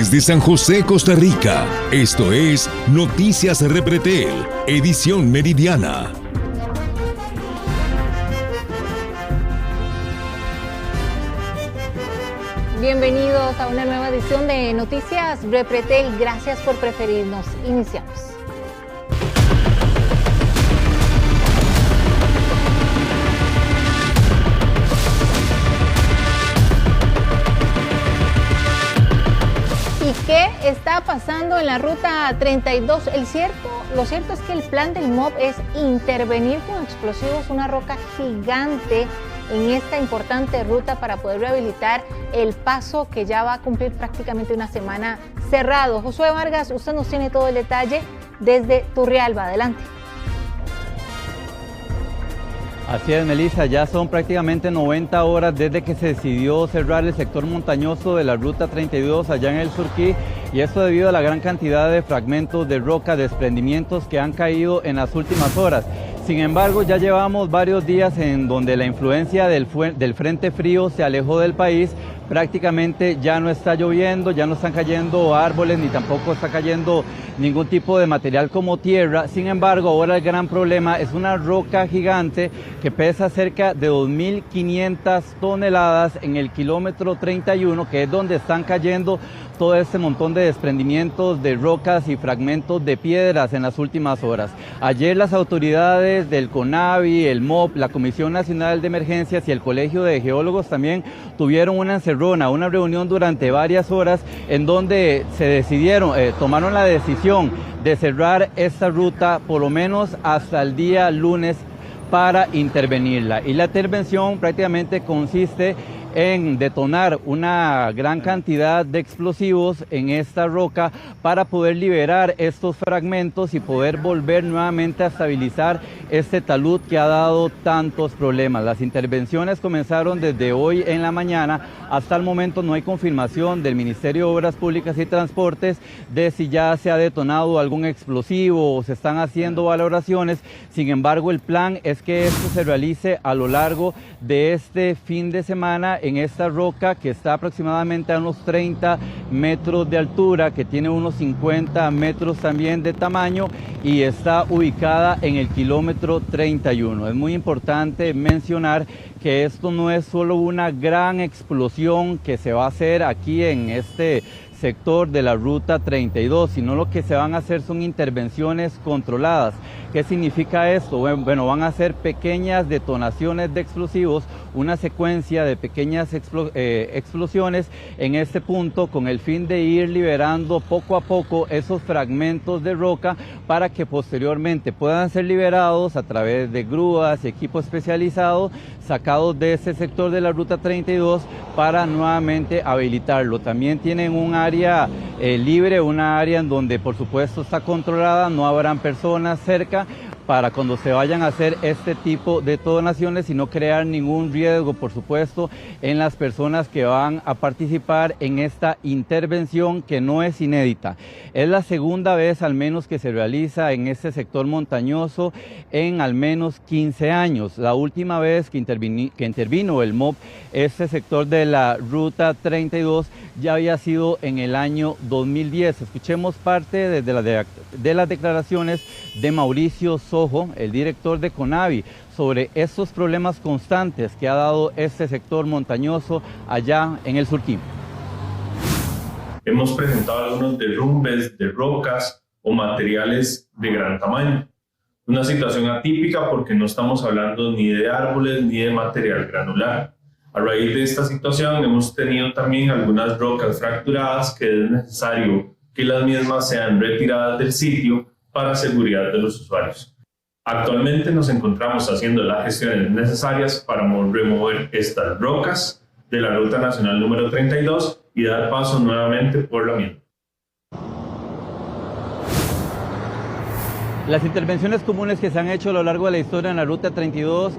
Desde San José, Costa Rica, esto es Noticias Repretel, edición meridiana. Bienvenidos a una nueva edición de Noticias Repretel. Gracias por preferirnos. Iniciamos. ¿Y qué está pasando en la ruta 32? Lo cierto es que el plan del MOB es intervenir con explosivos una roca gigante en esta importante ruta para poder rehabilitar el paso que ya va a cumplir prácticamente una semana cerrado. Josué Vargas, usted nos tiene todo el detalle desde Turrialba. Adelante. Así es, Melissa, ya son prácticamente 90 horas desde que se decidió cerrar el sector montañoso de la Ruta 32 allá en el Surquí, y esto debido a la gran cantidad de fragmentos de roca, desprendimientos que han caído en las últimas horas. Sin embargo, ya llevamos varios días en donde la influencia del frente frío se alejó del país. Prácticamente ya no está lloviendo, ya no están cayendo árboles, ni tampoco está cayendo ningún tipo de material como tierra. Sin embargo, ahora el gran problema es una roca gigante que pesa cerca de 2.500 toneladas en el kilómetro 31, que es donde están cayendo todo este montón de desprendimientos de rocas y fragmentos de piedras en las últimas horas. Ayer las autoridades del CONAVI, el MOB, la Comisión Nacional de Emergencias y el Colegio de Geólogos también tuvieron una reunión durante varias horas en donde tomaron la decisión de cerrar esta ruta por lo menos hasta el día lunes para intervenirla. Y la intervención prácticamente consiste en detonar una gran cantidad de explosivos en esta roca para poder liberar estos fragmentos y poder volver nuevamente a estabilizar este talud que ha dado tantos problemas. Las intervenciones comenzaron desde hoy en la mañana. Hasta el momento no hay confirmación del Ministerio de Obras Públicas y Transportes de si ya se ha detonado algún explosivo o se están haciendo valoraciones. Sin embargo, el plan es que esto se realice a lo largo de este fin de semana en esta roca que está aproximadamente a unos 30 metros de altura, que tiene unos 50 metros también de tamaño y está ubicada en el kilómetro 31. Es muy importante mencionar que esto no es solo una gran explosión que se va a hacer aquí en este sector de la Ruta 32, sino lo que se van a hacer son intervenciones controladas. ¿Qué significa esto? Bueno, van a ser pequeñas detonaciones de explosivos, una secuencia de pequeñas explosiones en este punto con el fin de ir liberando poco a poco esos fragmentos de roca para que posteriormente puedan ser liberados a través de grúas y equipo especializado sacados de ese sector de la Ruta 32 para nuevamente habilitarlo. También tienen un área libre, una área en donde por supuesto está controlada, no habrán personas cerca para cuando se vayan a hacer este tipo de detonaciones y no crear ningún riesgo, por supuesto, en las personas que van a participar en esta intervención que no es inédita. Es la segunda vez al menos que se realiza en este sector montañoso en al menos 15 años. La última vez que intervino el MOB, este sector de la Ruta 32, ya había sido en el año 2010. Escuchemos parte de las declaraciones de Mauricio Sojo, el director de CONAVI, sobre estos problemas constantes que ha dado este sector montañoso allá en el Surquí. Hemos presentado algunos derrumbes de rocas o materiales de gran tamaño. Una situación atípica porque no estamos hablando ni de árboles ni de material granular. A raíz de esta situación hemos tenido también algunas rocas fracturadas que es necesario que las mismas sean retiradas del sitio para seguridad de los usuarios. Actualmente nos encontramos haciendo las gestiones necesarias para remover estas rocas de la Ruta Nacional número 32 y dar paso nuevamente por la misma. Las intervenciones comunes que se han hecho a lo largo de la historia en la Ruta 32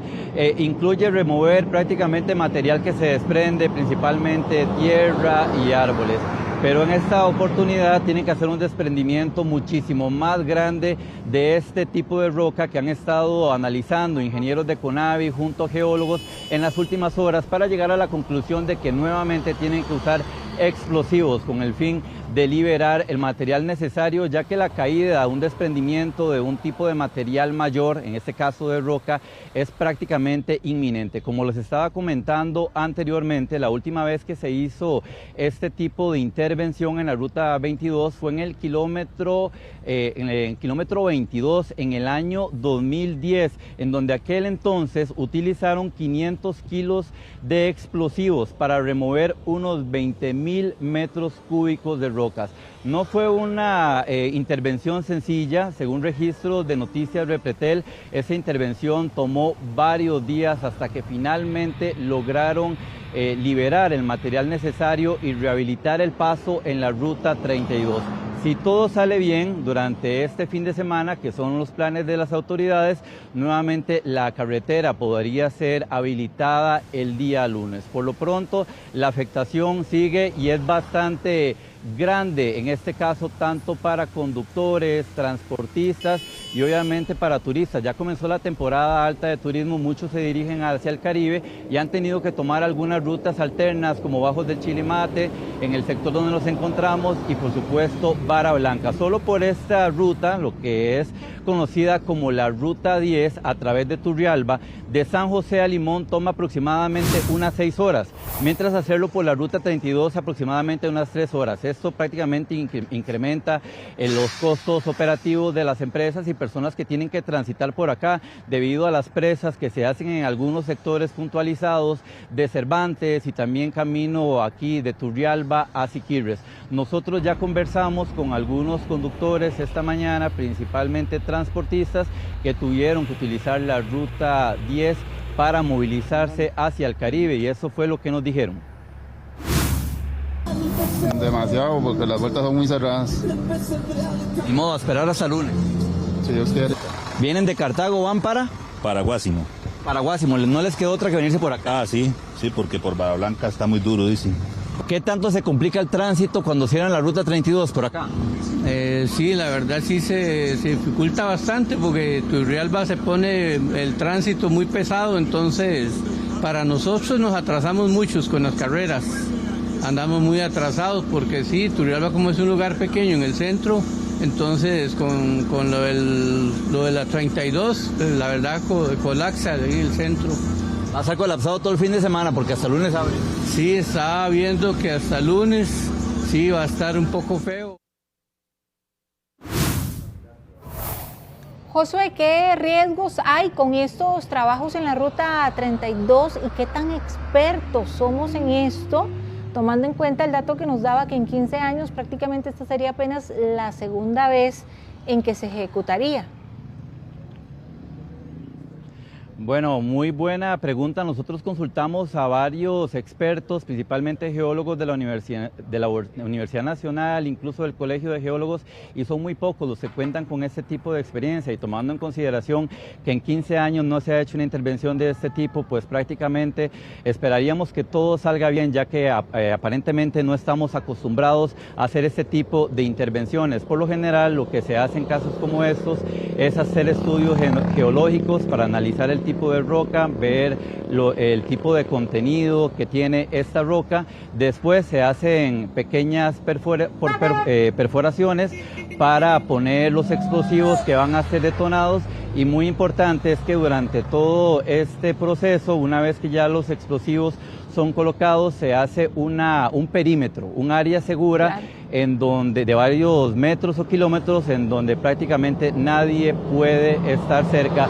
incluye remover prácticamente material que se desprende, principalmente tierra y árboles. Pero en esta oportunidad tienen que hacer un desprendimiento muchísimo más grande de este tipo de roca que han estado analizando ingenieros de CONAVI junto a geólogos en las últimas horas para llegar a la conclusión de que nuevamente tienen que usar explosivos con el fin de liberar el material necesario, ya que la caída, un desprendimiento de un tipo de material mayor, en este caso de roca, es prácticamente inminente. Como les estaba comentando anteriormente, la última vez que se hizo este tipo de intervención en la ruta 22 fue en el kilómetro 22 en el año 2010, en donde aquel entonces utilizaron 500 kilos de explosivos para remover unos 20,000 metros cúbicos de rocas. No fue una intervención sencilla. Según registros de Noticias Repretel, esa intervención tomó varios días hasta que finalmente lograron liberar el material necesario y rehabilitar el paso en la ruta 32. Si todo sale bien durante este fin de semana, que son los planes de las autoridades, nuevamente la carretera podría ser habilitada el día lunes. Por lo pronto, la afectación sigue y es bastante grande, en este caso tanto para conductores, transportistas y obviamente para turistas. Ya comenzó la temporada alta de turismo, muchos se dirigen hacia el Caribe y han tenido que tomar algunas rutas alternas como Bajos del Chilimate, en el sector donde nos encontramos, y por supuesto Vara Blanca. Solo por esta ruta, lo que es conocida como la Ruta 10 a través de Turrialba, de San José a Limón toma aproximadamente unas 6 horas, mientras hacerlo por la Ruta 32 aproximadamente unas 3 horas. Esto prácticamente incrementa los costos operativos de las empresas y personas que tienen que transitar por acá debido a las presas que se hacen en algunos sectores puntualizados de Cervantes y también camino aquí de Turrialba a Siquirres. Nosotros ya conversamos con algunos conductores esta mañana, principalmente transportistas, que tuvieron que utilizar la Ruta 10 para movilizarse hacia el Caribe, y eso fue lo que nos dijeron. Demasiado, porque las vueltas son muy cerradas. Ni modo, a esperar hasta lunes. Si Dios quiere. ¿Vienen de Cartago, van para? Para Guásimo. Para Guásimo, ¿no les quedó otra que venirse por acá? Ah, sí, porque por Vara Blanca está muy duro, dicen. ¿Qué tanto se complica el tránsito cuando cierran la Ruta 32 por acá? Sí, la verdad sí se dificulta bastante porque Turrialba se pone el tránsito muy pesado, entonces para nosotros nos atrasamos muchos con las carreras. Andamos muy atrasados porque sí, Turrialba como es un lugar pequeño en el centro, entonces con lo de la 32, la verdad colapsa ahí el centro. Va a estar colapsado todo el fin de semana porque hasta el lunes abre. Sí, estaba viendo que hasta el lunes sí va a estar un poco feo. Josué, ¿qué riesgos hay con estos trabajos en la Ruta 32 y qué tan expertos somos en esto? Tomando en cuenta el dato que nos daba que en 15 años prácticamente esta sería apenas la segunda vez en que se ejecutaría. Bueno, muy buena pregunta. Nosotros consultamos a varios expertos, principalmente geólogos de la Universidad Nacional, incluso del Colegio de Geólogos, y son muy pocos los que cuentan con este tipo de experiencia, y tomando en consideración que en 15 años no se ha hecho una intervención de este tipo, pues prácticamente esperaríamos que todo salga bien, ya que aparentemente no estamos acostumbrados a hacer este tipo de intervenciones. Por lo general, lo que se hace en casos como estos es hacer estudios geológicos para analizar el tipo de roca, ver el tipo de contenido que tiene esta roca. Después se hacen pequeñas perforaciones para poner los explosivos que van a ser detonados, y muy importante es que durante todo este proceso, una vez que ya los explosivos son colocados, se hace un perímetro, un área segura, claro, en donde de varios metros o kilómetros, en donde prácticamente nadie puede estar cerca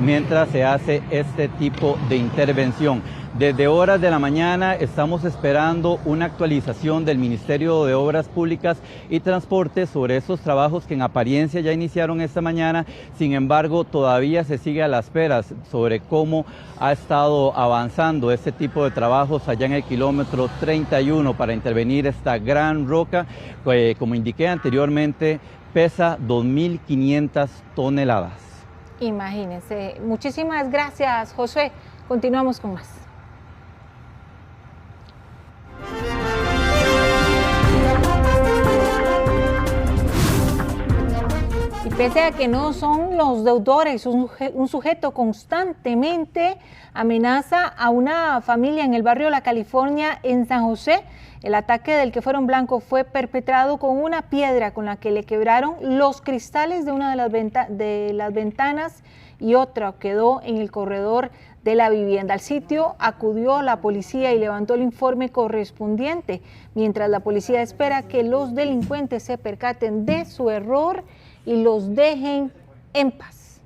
mientras se hace este tipo de intervención. Desde horas de la mañana estamos esperando una actualización del Ministerio de Obras Públicas y Transporte sobre estos trabajos que en apariencia ya iniciaron esta mañana. Sin embargo, todavía se sigue a la espera sobre cómo ha estado avanzando este tipo de trabajos allá en el kilómetro 31 para intervenir esta gran roca, que, como indiqué anteriormente, pesa 2.500 toneladas. Imagínense. Muchísimas gracias, Josué. Continuamos con más. Pese a que no son los deudores, un sujeto constantemente amenaza a una familia en el barrio La California en San José. El ataque del que fueron blanco fue perpetrado con una piedra con la que le quebraron los cristales de una de las ventanas y otra quedó en el corredor de la vivienda. Al sitio acudió la policía y levantó el informe correspondiente, mientras la policía espera que los delincuentes se percaten de su error y los dejen en paz.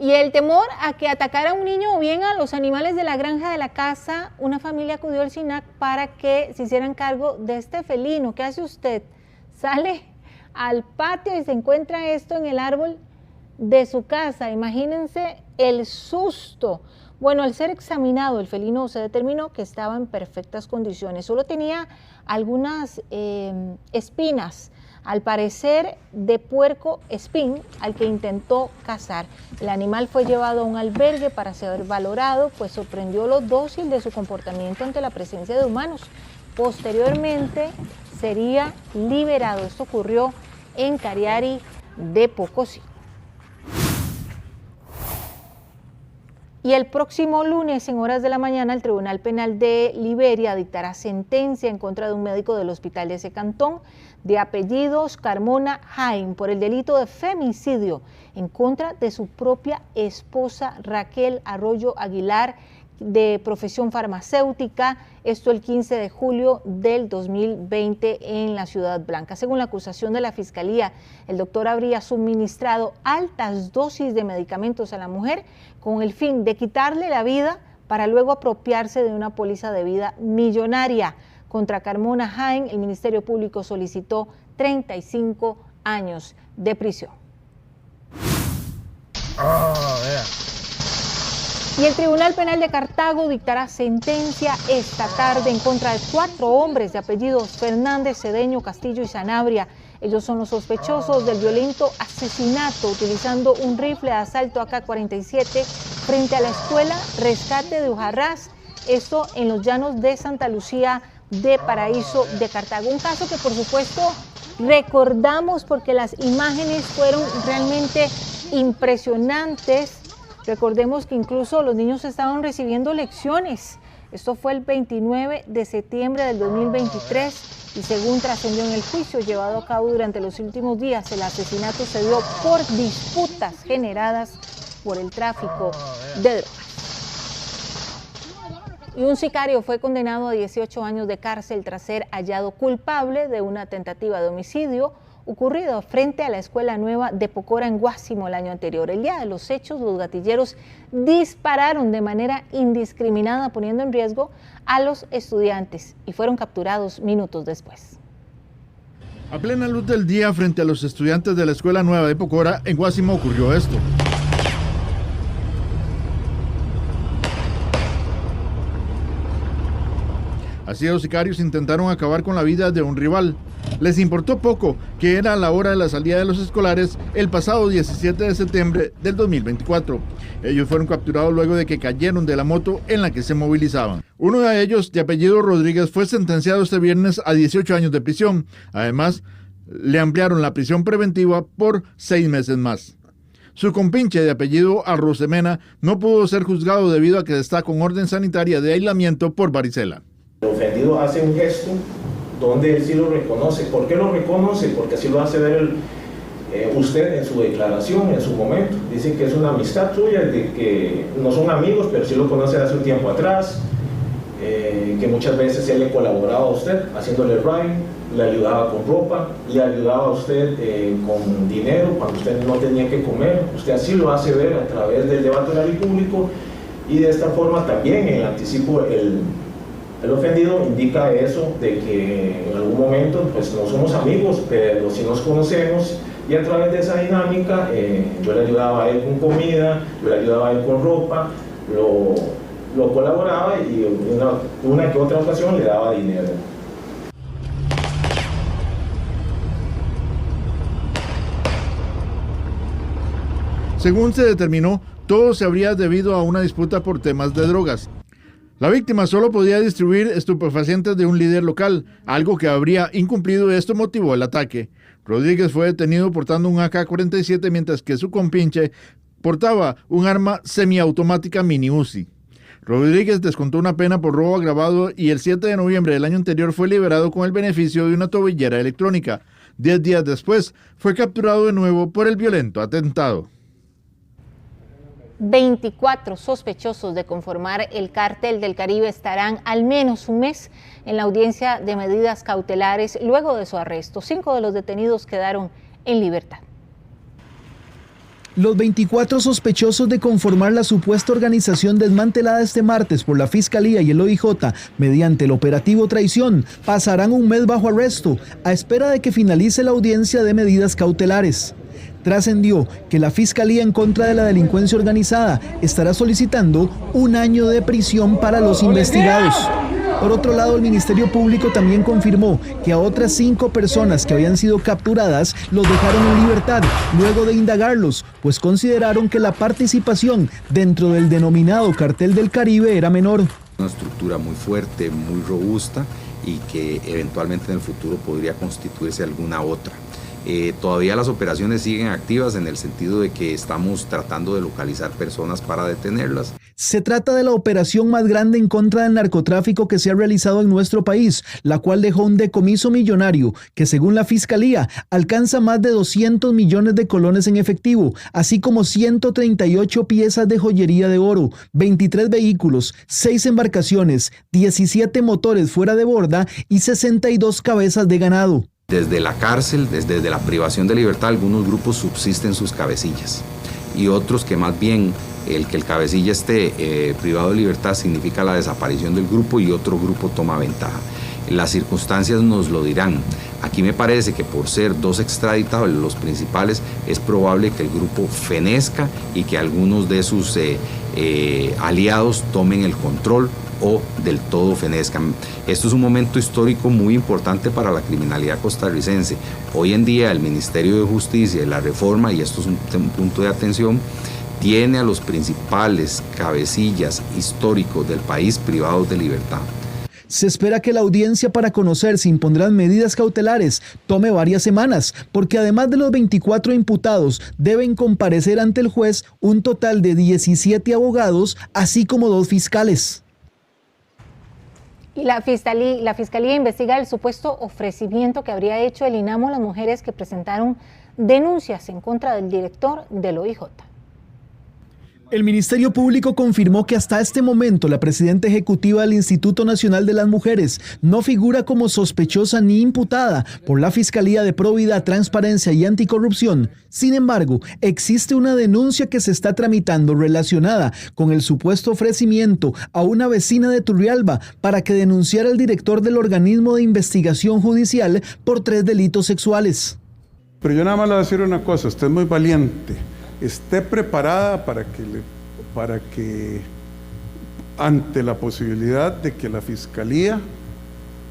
Y el temor a que atacara a un niño o bien a los animales de la granja de la casa, una familia acudió al SINAC para que se hicieran cargo de este felino. ¿Qué hace usted? Sale al patio y se encuentra esto en el árbol de su casa. Imagínense el susto. Bueno, al ser examinado, el felino se determinó que estaba en perfectas condiciones. Solo tenía algunas espinas, al parecer de puerco espín, al que intentó cazar. El animal fue llevado a un albergue para ser valorado, pues sorprendió lo dócil de su comportamiento ante la presencia de humanos. Posteriormente sería liberado. Esto ocurrió en Cariari de Pocosí. Y el próximo lunes, en horas de la mañana, el Tribunal Penal de Liberia dictará sentencia en contra de un médico del hospital de ese cantón, de apellidos Carmona Jaime, por el delito de femicidio en contra de su propia esposa Raquel Arroyo Aguilar, de profesión farmacéutica, esto el 15 de julio del 2020 en la Ciudad Blanca. Según la acusación de la Fiscalía, el doctor habría suministrado altas dosis de medicamentos a la mujer con el fin de quitarle la vida para luego apropiarse de una póliza de vida millonaria. Contra Carmona Jaime, el Ministerio Público solicitó 35 años de prisión. Y el Tribunal Penal de Cartago dictará sentencia esta tarde en contra de 4 hombres de apellidos Fernández, Cedeño, Castillo y Sanabria. Ellos son los sospechosos del violento asesinato utilizando un rifle de asalto AK-47 frente a la escuela Rescate de Ujarrás, esto en los llanos de Santa Lucía de Paraíso de Cartago. Un caso que por supuesto recordamos porque las imágenes fueron realmente impresionantes. Recordemos que incluso los niños estaban recibiendo lecciones. Esto fue el 29 de septiembre del 2023 y según trascendió en el juicio llevado a cabo durante los últimos días, el asesinato se dio por disputas generadas por el tráfico de drogas. Y un sicario fue condenado a 18 años de cárcel tras ser hallado culpable de una tentativa de homicidio ocurrido frente a la Escuela Nueva de Pocora en Guásimo el año anterior. El día de los hechos, los gatilleros dispararon de manera indiscriminada, poniendo en riesgo a los estudiantes y fueron capturados minutos después. A plena luz del día, frente a los estudiantes de la Escuela Nueva de Pocora en Guásimo ocurrió esto. Así los sicarios intentaron acabar con la vida de un rival. Les importó poco que era la hora de la salida de los escolares el pasado 17 de septiembre del 2024. Ellos fueron capturados luego de que cayeron de la moto en la que se movilizaban. Uno de ellos, de apellido Rodríguez, fue sentenciado este viernes a 18 años de prisión. Además, le ampliaron la prisión preventiva por 6 meses más. Su compinche, de apellido Arrosemena, no pudo ser juzgado debido a que está con orden sanitaria de aislamiento por varicela. El ofendido hace un gesto donde él sí lo reconoce. ¿Por qué lo reconoce? Porque así lo hace ver usted en su declaración, en su momento. Dice que es una amistad suya, de que no son amigos, pero sí lo conoce hace un tiempo atrás, que muchas veces él le colaboraba a usted, haciéndole ride, le ayudaba con ropa, le ayudaba a usted con dinero cuando usted no tenía que comer. Usted así lo hace ver a través del debate oral y público, y de esta forma también en el anticipo el ofendido indica eso, de que en algún momento pues no somos amigos, pero sí nos conocemos, y a través de esa dinámica yo le ayudaba a él con comida, yo le ayudaba a él con ropa, lo colaboraba y una que otra ocasión le daba dinero. Según se determinó, todo se habría debido a una disputa por temas de drogas. La víctima solo podía distribuir estupefacientes de un líder local, algo que habría incumplido y esto motivó el ataque. Rodríguez fue detenido portando un AK-47 mientras que su compinche portaba un arma semiautomática mini Uzi. Rodríguez descontó una pena por robo agravado y el 7 de noviembre del año anterior fue liberado con el beneficio de una tobillera electrónica. 10 días después fue capturado de nuevo por el violento atentado. 24 sospechosos de conformar el Cártel del Caribe estarán al menos un mes en la audiencia de medidas cautelares luego de su arresto. 5 de los detenidos quedaron en libertad. Los 24 sospechosos de conformar la supuesta organización desmantelada este martes por la Fiscalía y el OIJ mediante el operativo Traición pasarán un mes bajo arresto a espera de que finalice la audiencia de medidas cautelares. Trascendió que la Fiscalía en contra de la delincuencia organizada estará solicitando 1 año de prisión para los investigados. Por otro lado, el Ministerio Público también confirmó que a otras 5 personas que habían sido capturadas los dejaron en libertad luego de indagarlos, pues consideraron que la participación dentro del denominado Cartel del Caribe era menor. Una estructura muy fuerte, muy robusta y que eventualmente en el futuro podría constituirse alguna otra. Todavía las operaciones siguen activas en el sentido de que estamos tratando de localizar personas para detenerlas. Se trata de la operación más grande en contra del narcotráfico que se ha realizado en nuestro país, la cual dejó un decomiso millonario que, según la Fiscalía, alcanza más de 200 millones de colones en efectivo, así como 138 piezas de joyería de oro, 23 vehículos, 6 embarcaciones, 17 motores fuera de borda y 62 cabezas de ganado. Desde la cárcel, desde la privación de libertad, algunos grupos subsisten sus cabecillas y otros que más bien el que el cabecilla esté privado de libertad significa la desaparición del grupo y otro grupo toma ventaja. Las circunstancias nos lo dirán. Aquí me parece que por ser 2 extraditables los principales, es probable que el grupo fenezca y que algunos de sus aliados tomen el control o del todo fenezcan. Esto es un momento histórico muy importante para la criminalidad costarricense. Hoy en día el Ministerio de Justicia y la Reforma, y esto es un punto de atención, tiene a los principales cabecillas históricos del país privados de libertad. Se espera que la audiencia para conocer si impondrán medidas cautelares tome varias semanas, porque además de los 24 imputados, deben comparecer ante el juez un total de 17 abogados, así como 2 fiscales. Y la Fiscalía investiga el supuesto ofrecimiento que habría hecho el INAMO a las mujeres que presentaron denuncias en contra del director del OIJ. El Ministerio Público confirmó que hasta este momento la presidenta ejecutiva del Instituto Nacional de las Mujeres no figura como sospechosa ni imputada por la Fiscalía de Probidad, Transparencia y Anticorrupción. Sin embargo, existe una denuncia que se está tramitando relacionada con el supuesto ofrecimiento a una vecina de Turrialba para que denunciara al director del organismo de investigación judicial por 3 delitos sexuales. Pero yo nada más le voy a decir una cosa, usted es muy valiente. Esté preparada para que ante la posibilidad de que la Fiscalía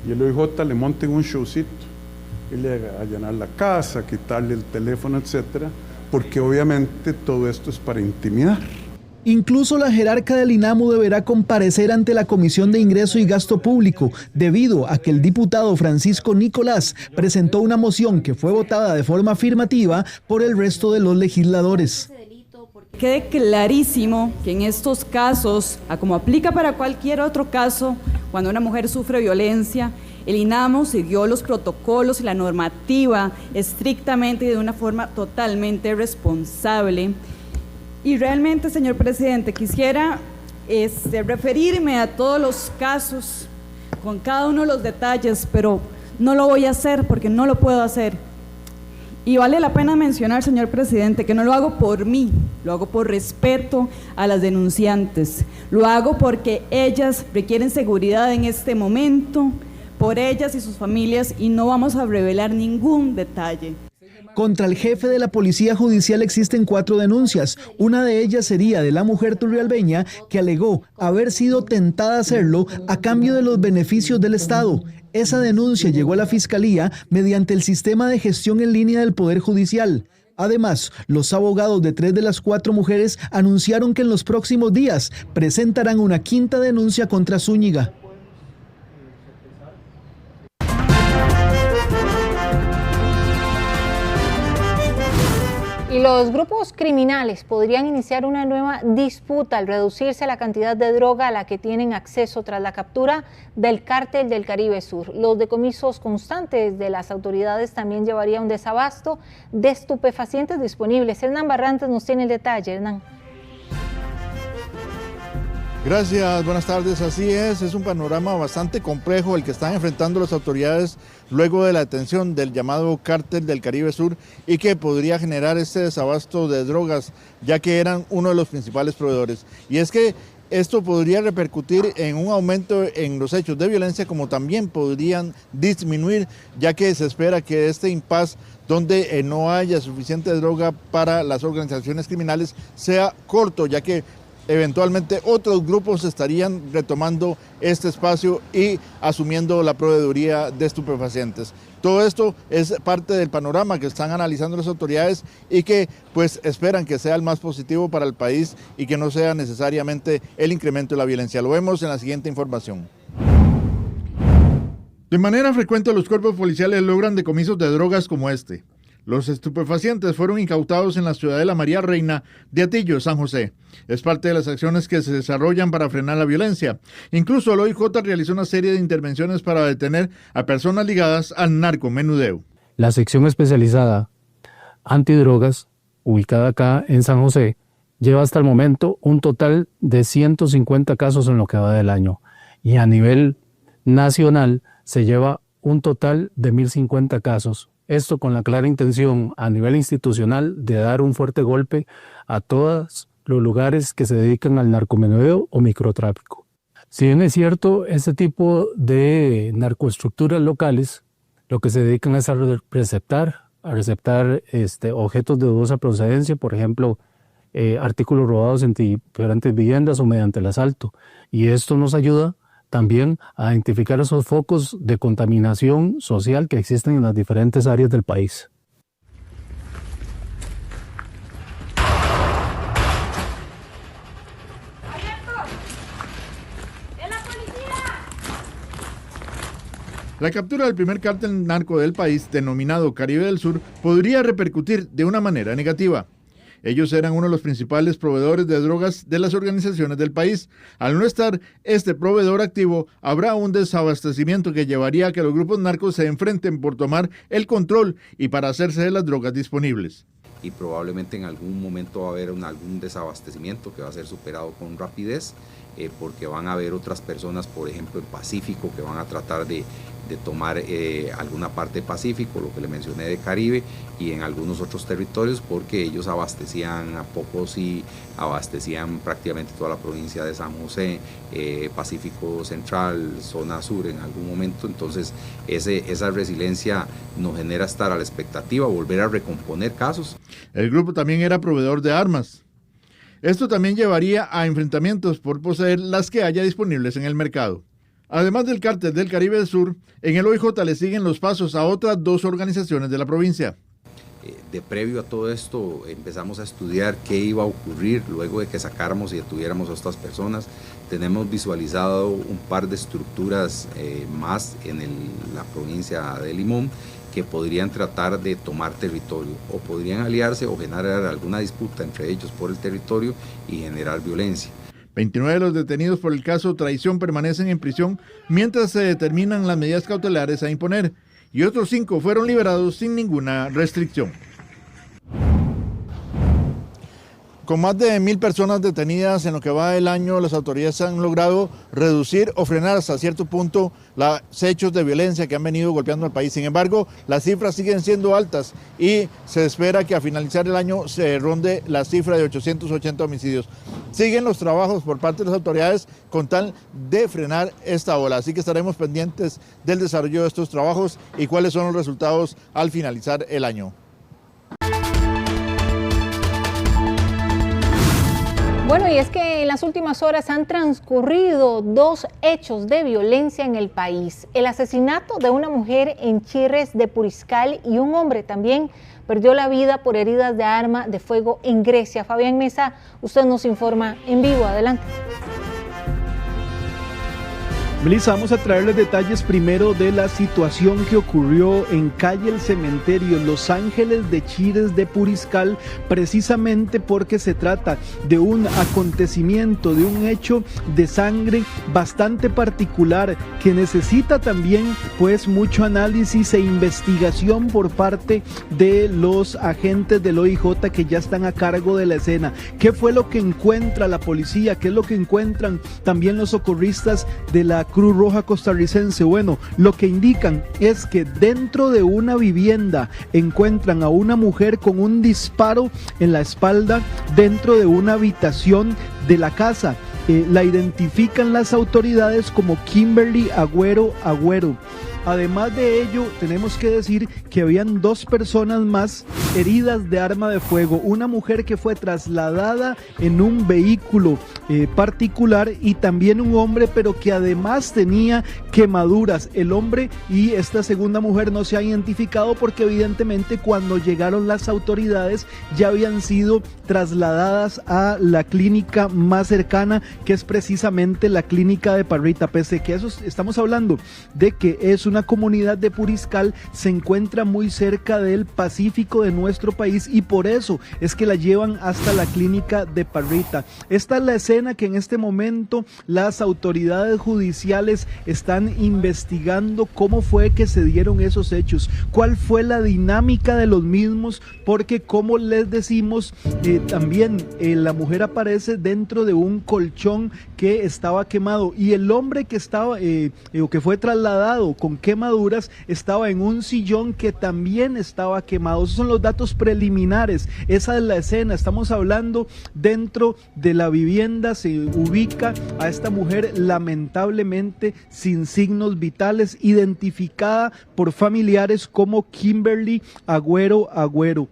y el OIJ le monten un showcito y le haga allanar la casa, quitarle el teléfono, etcétera, porque obviamente todo esto es para intimidar. Incluso la jerarca del INAMO deberá comparecer ante la Comisión de Ingreso y Gasto Público, debido a que el diputado Francisco Nicolás presentó una moción que fue votada de forma afirmativa por el resto de los legisladores. Quede clarísimo que en estos casos, como aplica para cualquier otro caso, cuando una mujer sufre violencia, el INAMO siguió los protocolos y la normativa estrictamente y de una forma totalmente responsable. Y realmente, señor presidente, quisiera referirme a todos los casos, con cada uno de los detalles, pero no lo voy a hacer porque no lo puedo hacer. Y vale la pena mencionar, señor presidente, que no lo hago por mí, lo hago por respeto a las denunciantes, lo hago porque ellas requieren seguridad en este momento, por ellas y sus familias, y no vamos a revelar ningún detalle. Contra el jefe de la Policía Judicial existen 4 denuncias. Una de ellas sería de la mujer turrialbeña que alegó haber sido tentada a hacerlo a cambio de los beneficios del Estado. Esa denuncia llegó a la Fiscalía mediante el sistema de gestión en línea del Poder Judicial. Además, los abogados de 3 de las 4 mujeres anunciaron que en los próximos días presentarán una quinta denuncia contra Zúñiga. Y los grupos criminales podrían iniciar una nueva disputa al reducirse la cantidad de droga a la que tienen acceso tras la captura del Cártel del Caribe Sur. Los decomisos constantes de las autoridades también llevaría a un desabasto de estupefacientes disponibles. Hernán Barrantes nos tiene el detalle. Hernán. Gracias, buenas tardes. Así es un panorama bastante complejo el que están enfrentando las autoridades luego de la detención del llamado Cártel del Caribe Sur y que podría generar este desabasto de drogas, ya que eran uno de los principales proveedores. Y es que esto podría repercutir en un aumento en los hechos de violencia, como también podrían disminuir, ya que se espera que este impasse donde no haya suficiente droga para las organizaciones criminales sea corto, ya que eventualmente otros grupos estarían retomando este espacio y asumiendo la proveeduría de estupefacientes. Todo esto es parte del panorama que están analizando las autoridades y que pues esperan que sea el más positivo para el país y que no sea necesariamente el incremento de la violencia. Lo vemos en la siguiente información. De manera frecuente los cuerpos policiales logran decomisos de drogas como este. Los estupefacientes fueron incautados en la ciudadela María Reina de Atillo, San José. Es parte de las acciones que se desarrollan para frenar la violencia. Incluso el OIJ realizó una serie de intervenciones para detener a personas ligadas al narcomenudeo. La sección especializada antidrogas, ubicada acá en San José, lleva hasta el momento un total de 150 casos en lo que va del año. Y a nivel nacional se lleva un total de 1.050 casos. Esto con la clara intención a nivel institucional de dar un fuerte golpe a todos los lugares que se dedican al narcomenudeo o microtráfico. Si bien es cierto, este tipo de narcoestructuras locales lo que se dedican es a receptar objetos de dudosa procedencia, por ejemplo, artículos robados en diferentes viviendas o mediante el asalto. Y esto nos ayuda también a identificar esos focos de contaminación social que existen en las diferentes áreas del país. La captura del primer cártel narco del país, denominado Caribe del Sur, podría repercutir de una manera negativa. Ellos eran uno de los principales proveedores de drogas de las organizaciones del país. Al no estar este proveedor activo, habrá un desabastecimiento que llevaría a que los grupos narcos se enfrenten por tomar el control y para hacerse de las drogas disponibles. Y probablemente en algún momento va a haber algún desabastecimiento que va a ser superado con rapidez, porque van a haber otras personas, por ejemplo en Pacífico, que van a tratar de tomar alguna parte de Pacífico, lo que le mencioné de Caribe, y en algunos otros territorios, porque ellos abastecían a pocos y abastecían prácticamente toda la provincia de San José, Pacífico Central, zona sur en algún momento. Entonces esa resiliencia nos genera estar a la expectativa, volver a recomponer casos. El grupo también era proveedor de armas. Esto también llevaría a enfrentamientos por poseer las que haya disponibles en el mercado. Además del Cártel del Caribe del Sur, en el OIJ le siguen los pasos a otras 2 organizaciones de la provincia. De previo a todo esto empezamos a estudiar qué iba a ocurrir luego de que sacáramos y detuviéramos a estas personas. Tenemos visualizado un par de estructuras más en la provincia de Limón que podrían tratar de tomar territorio o podrían aliarse o generar alguna disputa entre ellos por el territorio y generar violencia. 29 de los detenidos por el caso traición permanecen en prisión mientras se determinan las medidas cautelares a imponer, y otros 5 fueron liberados sin ninguna restricción. Con más de 1.000 personas detenidas en lo que va del año, las autoridades han logrado reducir o frenar hasta cierto punto los hechos de violencia que han venido golpeando al país. Sin embargo, las cifras siguen siendo altas y se espera que a finalizar el año se ronde la cifra de 880 homicidios. Siguen los trabajos por parte de las autoridades con tal de frenar esta ola, así que estaremos pendientes del desarrollo de estos trabajos y cuáles son los resultados al finalizar el año. Bueno, y es que en las últimas horas han transcurrido 2 hechos de violencia en el país. El asesinato de una mujer en Chirres de Puriscal y un hombre también perdió la vida por heridas de arma de fuego en Grecia. Fabián Mesa, usted nos informa en vivo. Adelante. Melissa, vamos a traerles detalles primero de la situación que ocurrió en calle El Cementerio, Los Ángeles de Chirres de Puriscal, precisamente porque se trata de un acontecimiento, de un hecho de sangre bastante particular que necesita también pues mucho análisis e investigación por parte de los agentes del OIJ que ya están a cargo de la escena. ¿Qué fue lo que encuentra la policía? ¿Qué es lo que encuentran también los socorristas de la Cruz Roja costarricense? Bueno, lo que indican es que dentro de una vivienda encuentran a una mujer con un disparo en la espalda dentro de una habitación de la casa. La identifican las autoridades como Kimberly Agüero. Además de ello, tenemos que decir que habían 2 personas más heridas de arma de fuego. Una mujer que fue trasladada en un vehículo particular y también un hombre, pero que además tenía quemaduras. El hombre y esta segunda mujer no se han identificado porque evidentemente cuando llegaron las autoridades ya habían sido trasladadas a la clínica más cercana, que es precisamente la clínica de Parrita. Pese que eso estamos hablando de que es una comunidad de Puriscal, se encuentra muy cerca del Pacífico de nuestro país y por eso es que la llevan hasta la clínica de Parrita. Esta es la escena que en este momento las autoridades judiciales están investigando cómo fue que se dieron esos hechos, cuál fue la dinámica de los mismos, porque como les decimos, también la mujer aparece dentro de un colchón que estaba quemado y el hombre que estaba o que fue trasladado con quemaduras estaba en un sillón que también estaba quemado. Esos son los datos preliminares. Esa es la escena. Estamos hablando dentro de la vivienda. Se ubica a esta mujer lamentablemente sin signos vitales, identificada por familiares como Kimberly Agüero.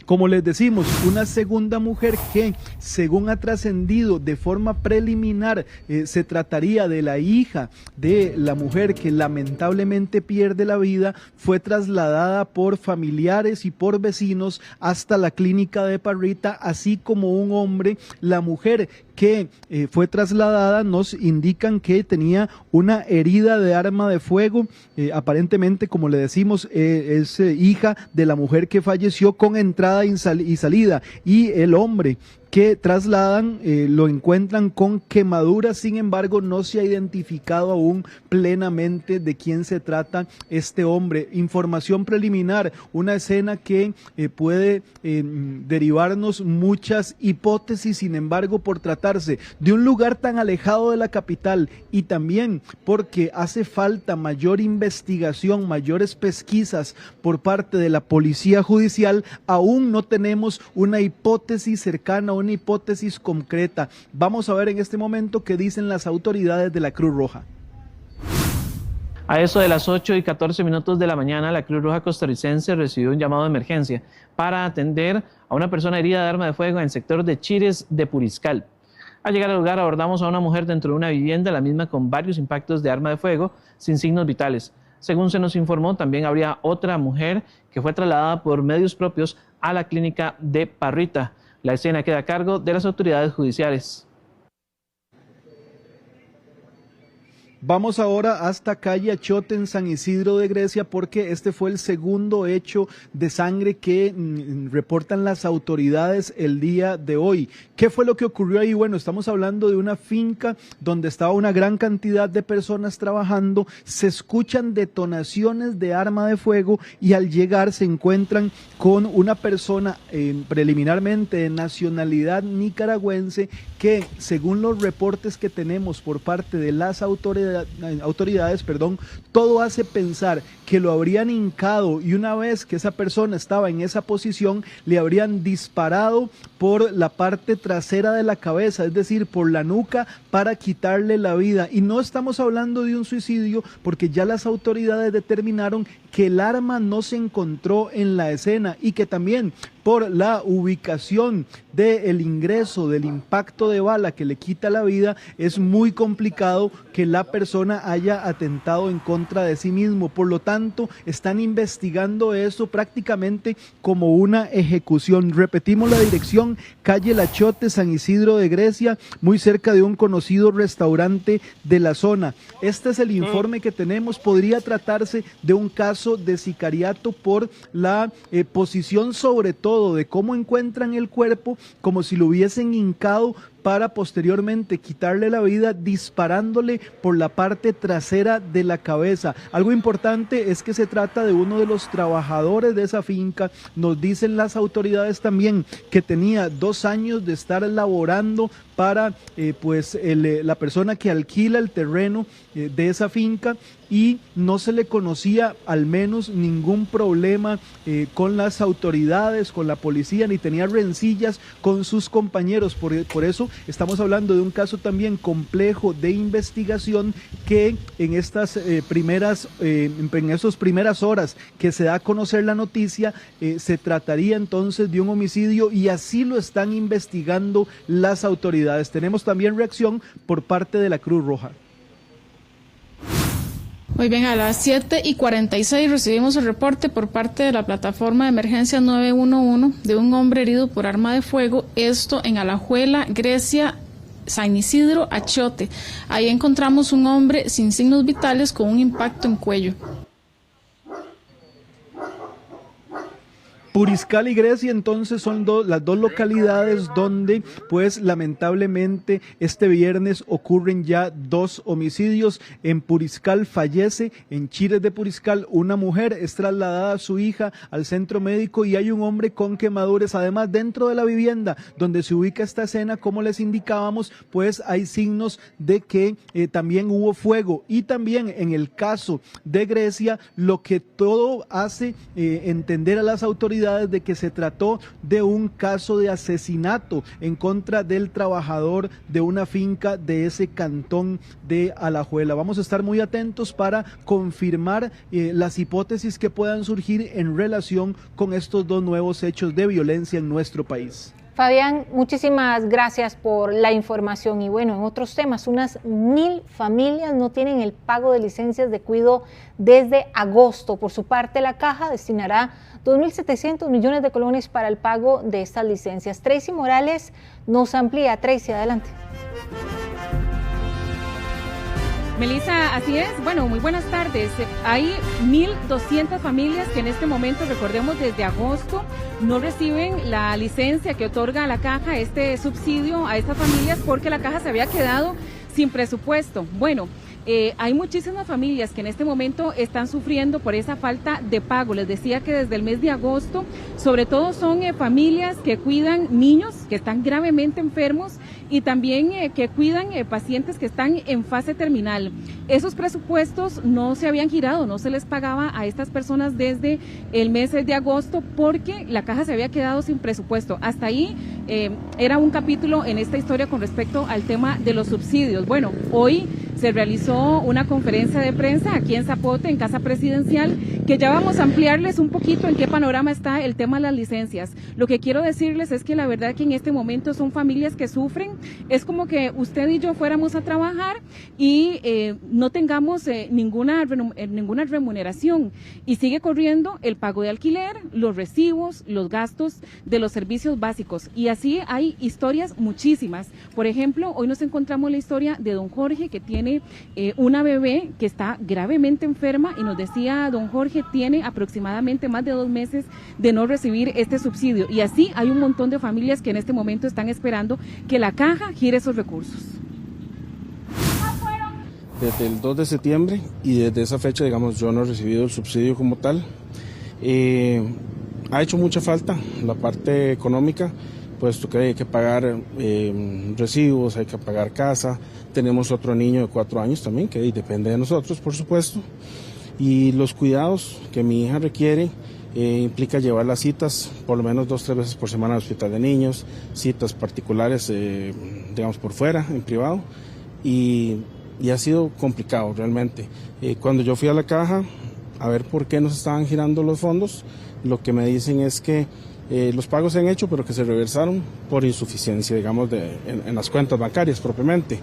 Como les decimos, una segunda mujer que, según ha trascendido de forma preliminar, se trataría de la hija de la mujer que lamentablemente pierde la vida, fue trasladada por familiares y por vecinos hasta la clínica de Parrita, así como un hombre. La mujer que fue trasladada nos indican que tenía una herida de arma de fuego, aparentemente, como le decimos, es hija de la mujer que falleció, con entrada y salida, y el hombre que trasladan lo encuentran con quemaduras. Sin embargo, no se ha identificado aún plenamente de quién se trata este hombre. Información preliminar, una escena que puede derivarnos muchas hipótesis. Sin embargo, por tratarse de un lugar tan alejado de la capital y también porque hace falta mayor investigación, mayores pesquisas por parte de la policía judicial, aún no tenemos una hipótesis cercana, una hipótesis concreta. Vamos a ver en este momento qué dicen las autoridades de la Cruz Roja. A eso de las 8:14 de la mañana, la Cruz Roja costarricense recibió un llamado de emergencia para atender a una persona herida de arma de fuego en el sector de Chirres de Puriscal. Al llegar al lugar abordamos a una mujer dentro de una vivienda, la misma con varios impactos de arma de fuego sin signos vitales. Según se nos informó, también habría otra mujer que fue trasladada por medios propios a la clínica de Parrita. La escena queda a cargo de las autoridades judiciales. Vamos ahora hasta calle Achote en San Isidro de Grecia, porque este fue el segundo hecho de sangre que reportan las autoridades el día de hoy. ¿Qué fue lo que ocurrió ahí? Bueno, estamos hablando de una finca donde estaba una gran cantidad de personas trabajando. Se escuchan detonaciones de arma de fuego y al llegar se encuentran con una persona preliminarmente de nacionalidad nicaragüense que, según los reportes que tenemos por parte de las autoridades, todo hace pensar que lo habrían hincado y una vez que esa persona estaba en esa posición le habrían disparado por la parte trasera de la cabeza, es decir, por la nuca, para quitarle la vida. Y no estamos hablando de un suicidio porque ya las autoridades determinaron que el arma no se encontró en la escena y que también por la ubicación del ingreso del impacto de bala que le quita la vida, es muy complicado que la persona haya atentado en contra de sí mismo. Por lo tanto, están investigando eso prácticamente como una ejecución. Repetimos la dirección: calle Lachote, San Isidro de Grecia, muy cerca de un conocido restaurante de la zona. Este es el informe que tenemos. Podría tratarse de un caso de sicariato por la posición, sobre todo, de cómo encuentran el cuerpo, como si lo hubiesen hincado para posteriormente quitarle la vida disparándole por la parte trasera de la cabeza. Algo importante es que se trata de uno de los trabajadores de esa finca. Nos dicen las autoridades también que tenía 2 años de estar laborando para la persona que alquila el terreno de esa finca, y no se le conocía al menos ningún problema con las autoridades, con la policía, ni tenía rencillas con sus compañeros. Por eso estamos hablando de un caso también complejo de investigación que en estas primeras horas que se da a conocer la noticia, se trataría entonces de un homicidio, y así lo están investigando las autoridades. Tenemos también reacción por parte de la Cruz Roja. Muy bien, a las 7:46 recibimos el reporte por parte de la plataforma de emergencia 911 de un hombre herido por arma de fuego, esto en Alajuela, Grecia, San Isidro, Achote. Ahí encontramos un hombre sin signos vitales con un impacto en cuello. Puriscal y Grecia entonces son las dos localidades donde pues lamentablemente este viernes ocurren ya 2 homicidios. En Puriscal fallece, en Chires de Puriscal, una mujer, es trasladada a su hija al centro médico y hay un hombre con quemaduras. Además, dentro de la vivienda donde se ubica esta escena, como les indicábamos, pues hay signos de que también hubo fuego. Y también en el caso de Grecia, lo que todo hace entender a las autoridades de que se trató de un caso de asesinato en contra del trabajador de una finca de ese cantón de Alajuela. Vamos a estar muy atentos para confirmar las hipótesis que puedan surgir en relación con estos 2 nuevos hechos de violencia en nuestro país. Fabián, muchísimas gracias por la información. Y bueno, en otros temas, unas 1,000 familias no tienen el pago de licencias de cuidado desde agosto. Por su parte, la Caja destinará 2.700 millones de colones para el pago de estas licencias. Tracy Morales nos amplía. Tracy, adelante. Melissa, así es. Bueno, muy buenas tardes. Hay 1.200 familias que en este momento, recordemos, desde agosto no reciben la licencia que otorga la Caja, este subsidio a estas familias, porque la Caja se había quedado sin presupuesto. Bueno, hay muchísimas familias que en este momento están sufriendo por esa falta de pago. Les decía que desde el mes de agosto, sobre todo son familias que cuidan niños que están gravemente enfermos y también que cuidan pacientes que están en fase terminal. Esos presupuestos no se habían girado, no se les pagaba a estas personas desde el mes de agosto porque la Caja se había quedado sin presupuesto. Hasta ahí era un capítulo en esta historia con respecto al tema de los subsidios. Bueno, hoy se realizó una conferencia de prensa aquí en Zapote, en Casa Presidencial, que ya vamos a ampliarles un poquito en qué panorama está el tema de las licencias. Lo que quiero decirles es que la verdad que en este momento son familias que sufren. Es como que usted y yo fuéramos a trabajar y no tengamos ninguna remuneración y sigue corriendo el pago de alquiler, los recibos, los gastos de los servicios básicos. Y así hay historias muchísimas. Por ejemplo, hoy nos encontramos la historia de don Jorge, que tiene una bebé que está gravemente enferma, y nos decía don Jorge, tiene aproximadamente más de 2 meses de no recibir este subsidio. Y así hay un montón de familias que en este momento están esperando que la Caja gire esos recursos. Desde el 2 de septiembre y desde esa fecha, digamos, yo no he recibido el subsidio como tal. Ha hecho mucha falta la parte económica, puesto que hay que pagar recibos, hay que pagar casa. Tenemos otro niño de 4 años también, que depende de nosotros, por supuesto. Y los cuidados que mi hija requiere implica llevar las citas por lo menos 2 o 3 veces por semana al hospital de niños, citas particulares, digamos, por fuera, en privado. Y ha sido complicado realmente. Cuando yo fui a la Caja, a ver por qué nos estaban girando los fondos. Lo que me dicen es que los pagos se han hecho, pero que se reversaron por insuficiencia, digamos, en las cuentas bancarias propiamente.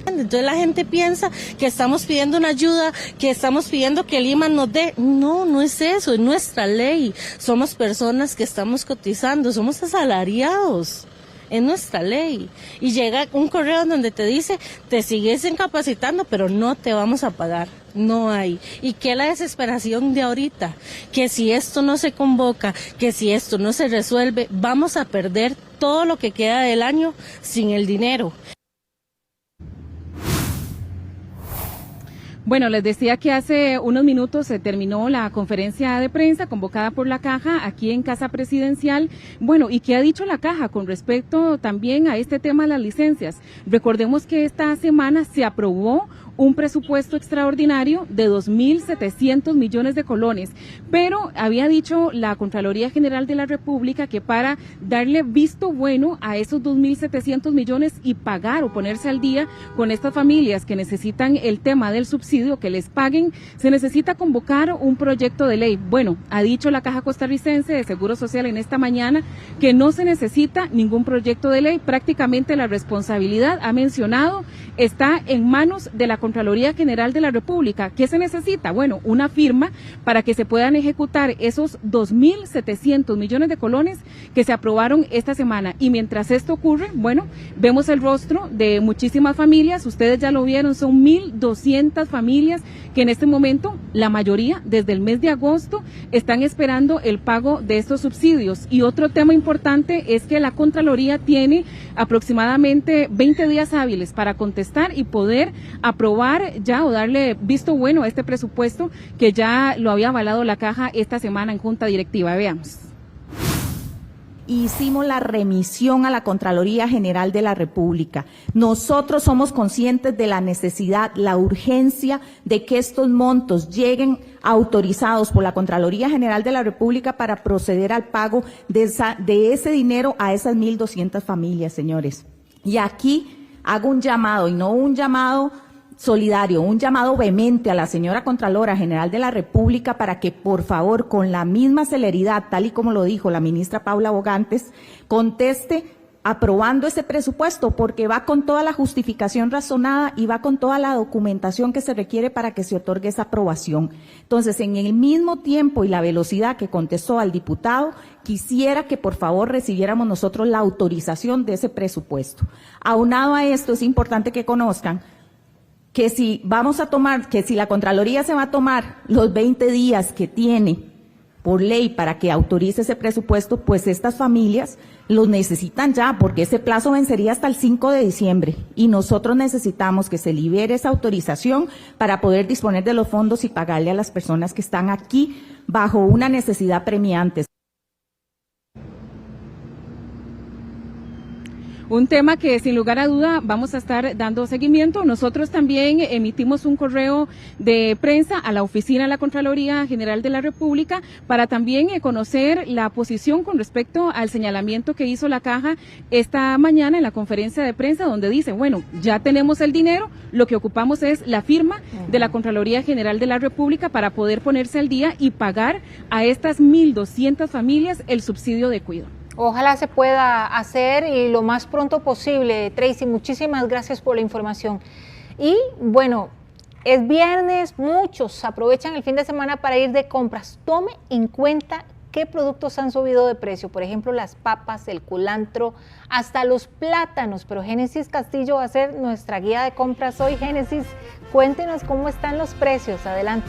Entonces la gente piensa que estamos pidiendo una ayuda, que estamos pidiendo que el IMA nos dé. No, no es eso, es nuestra ley. Somos personas que estamos cotizando, somos asalariados. Es nuestra ley. Y llega un correo donde te dice, te sigues incapacitando, pero no te vamos a pagar. No hay. Y que la desesperación de ahorita, que si esto no se convoca, que si esto no se resuelve, vamos a perder todo lo que queda del año sin el dinero. Bueno, les decía que hace unos minutos se terminó la conferencia de prensa convocada por la Caja aquí en Casa Presidencial. Bueno, ¿y qué ha dicho la Caja con respecto también a este tema de las licencias? Recordemos que esta semana se aprobó un presupuesto extraordinario de 2.700 millones de colones, pero había dicho la Contraloría General de la República que para darle visto bueno a esos 2.700 millones y pagar o ponerse al día con estas familias que necesitan el tema del subsidio, que les paguen, se necesita convocar un proyecto de ley. Bueno, ha dicho la Caja Costarricense de Seguro Social en esta mañana que no se necesita ningún proyecto de ley, prácticamente la responsabilidad, ha mencionado, está en manos de la Contraloría General de la República. ¿Qué se necesita? Bueno, una firma para que se puedan ejecutar esos 2.700 millones de colones que se aprobaron esta semana. Y mientras esto ocurre, bueno, vemos el rostro de muchísimas familias, ustedes ya lo vieron, son 1.200 familias que en este momento, la mayoría, desde el mes de agosto, están esperando el pago de estos subsidios. Y otro tema importante es que la Contraloría tiene aproximadamente 20 días hábiles para contestar y poder aprobar ya o darle visto bueno a este presupuesto que ya lo había avalado la Caja esta semana en Junta Directiva. Veamos. Hicimos la remisión a la Contraloría General de la República. Nosotros somos conscientes de la necesidad, la urgencia de que estos montos lleguen autorizados por la Contraloría General de la República para proceder al pago de ese dinero a esas 1.200 familias, señores. Y aquí hago un llamado, y no un llamado solidario, un llamado vehemente a la señora Contralora General de la República para que, por favor, con la misma celeridad, tal y como lo dijo la ministra Paula Bogantes, conteste aprobando ese presupuesto, porque va con toda la justificación razonada y va con toda la documentación que se requiere para que se otorgue esa aprobación. Entonces, en el mismo tiempo y la velocidad que contestó al diputado, quisiera que por favor recibiéramos nosotros la autorización de ese presupuesto. Aunado a esto, es importante que conozcan que si la Contraloría se va a tomar los 20 días que tiene por ley para que autorice ese presupuesto, pues estas familias los necesitan ya, porque ese plazo vencería hasta el 5 de diciembre y nosotros necesitamos que se libere esa autorización para poder disponer de los fondos y pagarle a las personas que están aquí bajo una necesidad premiante. Un tema que sin lugar a duda vamos a estar dando seguimiento. Nosotros también emitimos un correo de prensa a la oficina de la Contraloría General de la República para también conocer la posición con respecto al señalamiento que hizo la Caja esta mañana en la conferencia de prensa, donde dice, bueno, ya tenemos el dinero, lo que ocupamos es la firma de la Contraloría General de la República para poder ponerse al día y pagar a estas 1.200 familias el subsidio de cuidado. Ojalá se pueda hacer y lo más pronto posible. Tracy, muchísimas gracias por la información. Y bueno, es viernes, muchos aprovechan el fin de semana para ir de compras. Tome en cuenta qué productos han subido de precio, por ejemplo, las papas, el culantro, hasta los plátanos. Pero Génesis Castillo va a ser nuestra guía de compras hoy. Génesis, cuéntenos cómo están los precios. Adelante.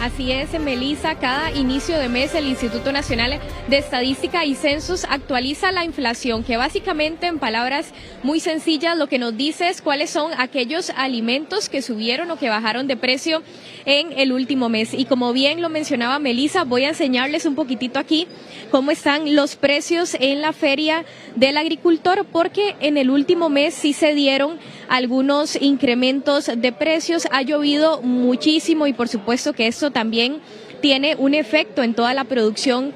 Así es, Melissa, cada inicio de mes el Instituto Nacional de Estadística y Censos actualiza la inflación, que básicamente en palabras muy sencillas lo que nos dice es cuáles son aquellos alimentos que subieron o que bajaron de precio en el último mes. Y como bien lo mencionaba Melissa, voy a enseñarles un poquitito aquí cómo están los precios en la Feria del Agricultor, porque en el último mes sí se dieron algunos incrementos de precios, ha llovido muchísimo y por supuesto que esto también tiene un efecto en toda la producción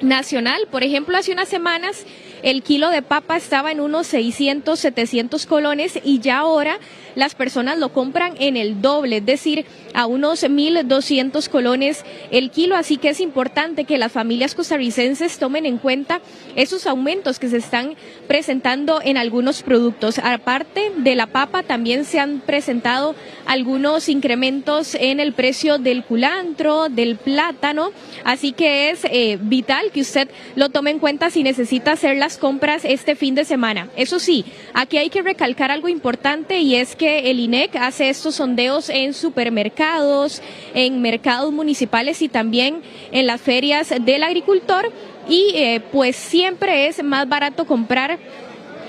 nacional. Por ejemplo, hace unas semanas el kilo de papa estaba en unos 600, 700 colones y ya ahora las personas lo compran en el doble, es decir, a unos 1.200 colones el kilo, así que es importante que las familias costarricenses tomen en cuenta esos aumentos que se están presentando en algunos productos. Aparte de la papa, también se han presentado algunos incrementos en el precio del culantro, del plátano, así que es vital que usted lo tome en cuenta si necesita hacer las compras este fin de semana. Eso sí, aquí hay que recalcar algo importante y es que el INEC hace estos sondeos en supermercados, en mercados municipales y también en las ferias del agricultor y pues siempre es más barato comprar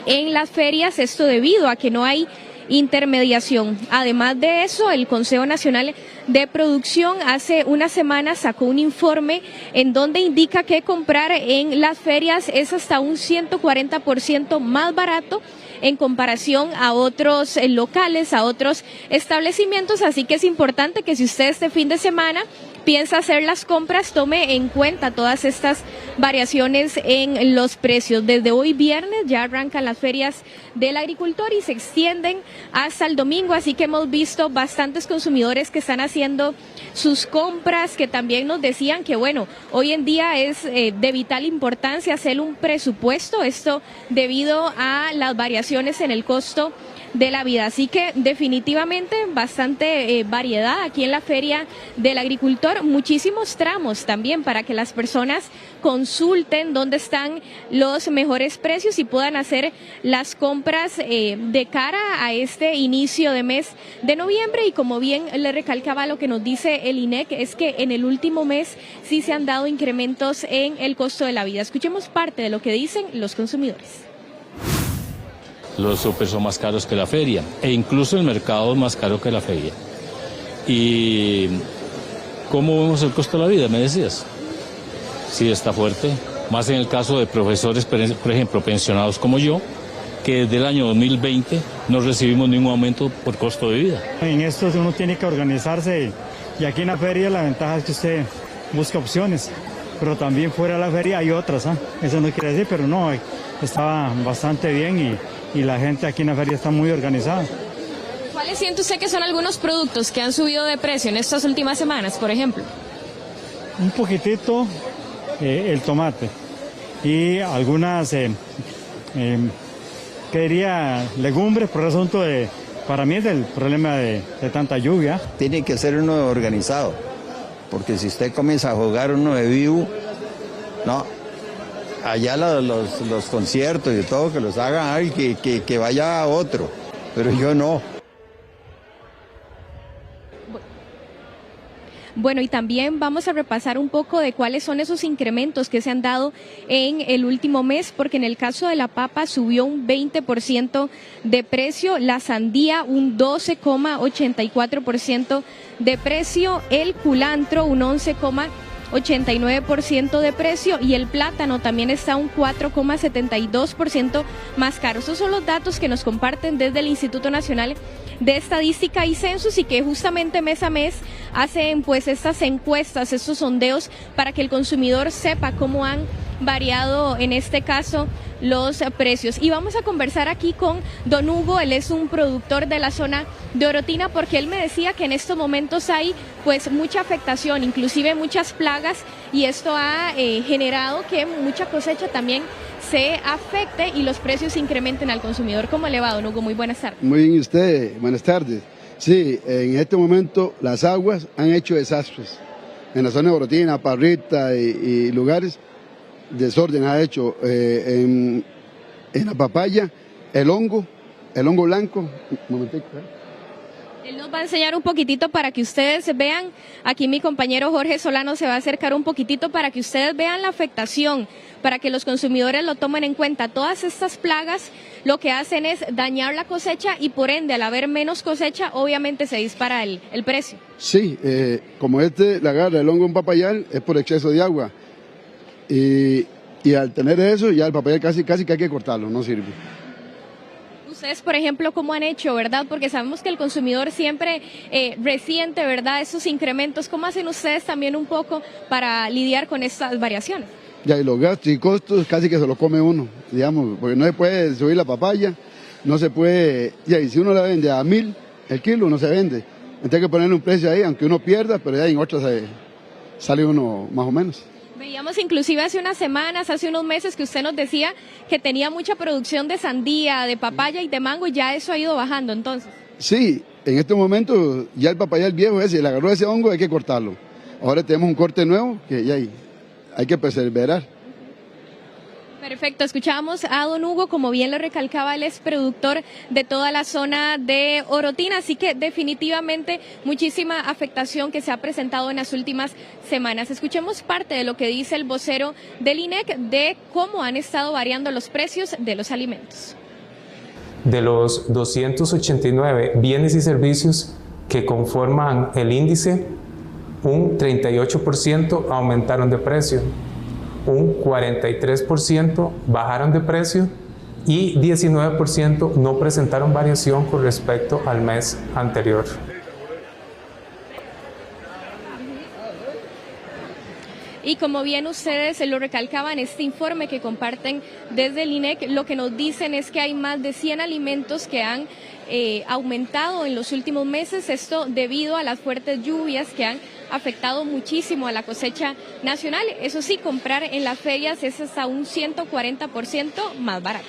en las ferias, esto debido a que no hay intermediación. Además de eso, el Consejo Nacional de Producción hace unas semanas sacó un informe en donde indica que comprar en las ferias es hasta un 140% más barato en comparación a otros locales, a otros establecimientos, así que es importante que si usted este fin de semana piensa hacer las compras, tome en cuenta todas estas variaciones en los precios. Desde hoy viernes ya arrancan las ferias del agricultor y se extienden hasta el domingo, así que hemos visto bastantes consumidores que están haciendo sus compras, que también nos decían que bueno, hoy en día es de vital importancia hacer un presupuesto, esto debido a las variaciones en el costo de la vida, así que definitivamente bastante variedad aquí en la Feria del Agricultor, muchísimos tramos también para que las personas consulten dónde están los mejores precios y puedan hacer las compras de cara a este inicio de mes de noviembre. Y como bien le recalcaba, lo que nos dice el INEC es que en el último mes sí se han dado incrementos en el costo de la vida. Escuchemos parte de lo que dicen los consumidores. Los súper son más caros que la feria e incluso el mercado es más caro que la feria. ¿Y cómo vemos el costo de la vida, me decías? Sí, está fuerte, más en el caso de profesores, por ejemplo, pensionados como yo, que desde el año 2020 no recibimos ningún aumento por costo de vida. En esto uno tiene que organizarse y aquí en la feria la ventaja es que usted busca opciones, pero también fuera de la feria hay otras, ¿eh? Eso no quiere decir, pero no, estaba bastante bien y la gente aquí en la feria está muy organizada. ¿Cuáles siente usted que son algunos productos que han subido de precio en estas últimas semanas, por ejemplo? Un poquitito el tomate y algunas, ¿qué diría? Legumbres, por el asunto para mí es el problema de tanta lluvia. Tiene que ser uno organizado, porque si usted comienza a jugar uno de vivo, no. Allá los conciertos y todo, que los haga alguien, que vaya a otro, pero yo no. Bueno, y también vamos a repasar un poco de cuáles son esos incrementos que se han dado en el último mes, porque en el caso de la papa subió un 20% de precio, la sandía un 12,84% de precio, el culantro un 11,89% de precio y el plátano también está un 4,72% más caro. Esos son los datos que nos comparten desde el Instituto Nacional de Estadística y Censos y que justamente mes a mes hacen pues estas encuestas, estos sondeos para que el consumidor sepa cómo han variado en este caso los precios. Y vamos a conversar aquí con don Hugo, él es un productor de la zona de Orotina, porque él me decía que en estos momentos hay pues mucha afectación, inclusive muchas plagas, y esto ha generado que mucha cosecha también se afecte y los precios se incrementen al consumidor. ¿Cómo le va, don Hugo? Muy buenas tardes. Muy bien, usted, buenas tardes. Sí, en este momento las aguas han hecho desastres en la zona de Orotina, Parrita y lugares. Desorden ha hecho en la papaya, el hongo blanco. Un momentico, Él nos va a enseñar un poquitito para que ustedes vean, aquí mi compañero Jorge Solano se va a acercar un poquitito para que ustedes vean la afectación, para que los consumidores lo tomen en cuenta. Todas estas plagas lo que hacen es dañar la cosecha y por ende al haber menos cosecha obviamente se dispara el precio. Sí, como la agarra el hongo en papayal es por exceso de agua. Y al tener eso, ya el papel casi que hay que cortarlo, no sirve. Ustedes, por ejemplo, ¿cómo han hecho, verdad? Porque sabemos que el consumidor siempre resiente, ¿verdad?, esos incrementos. ¿Cómo hacen ustedes también un poco para lidiar con estas variaciones? Ya, y los gastos y costos casi que se los come uno, digamos, porque no se puede subir la papaya, no se puede, ya, y si uno la vende a 1.000 el kilo, no se vende. Entonces hay que ponerle un precio ahí, aunque uno pierda, pero ya en otras sale uno más o menos. Veíamos inclusive hace unas semanas, hace unos meses, que usted nos decía que tenía mucha producción de sandía, de papaya y de mango, y ya eso ha ido bajando entonces. Sí, en este momento ya el papayal viejo ese, el agarró ese hongo, hay que cortarlo. Ahora tenemos un corte nuevo que ya hay que perseverar. Perfecto, escuchábamos a don Hugo, como bien lo recalcaba, él es productor de toda la zona de Orotina, así que definitivamente muchísima afectación que se ha presentado en las últimas semanas. Escuchemos parte de lo que dice el vocero del INEC de cómo han estado variando los precios de los alimentos. De los 289 bienes y servicios que conforman el índice, un 38% aumentaron de precio, un 43% bajaron de precio y 19% no presentaron variación con respecto al mes anterior. Y como bien ustedes se lo recalcaban, este informe que comparten desde el INEC, lo que nos dicen es que hay más de 100 alimentos que han aumentado en los últimos meses, esto debido a las fuertes lluvias que han afectado muchísimo a la cosecha nacional. Eso sí, comprar en las ferias es hasta un 140% más barato.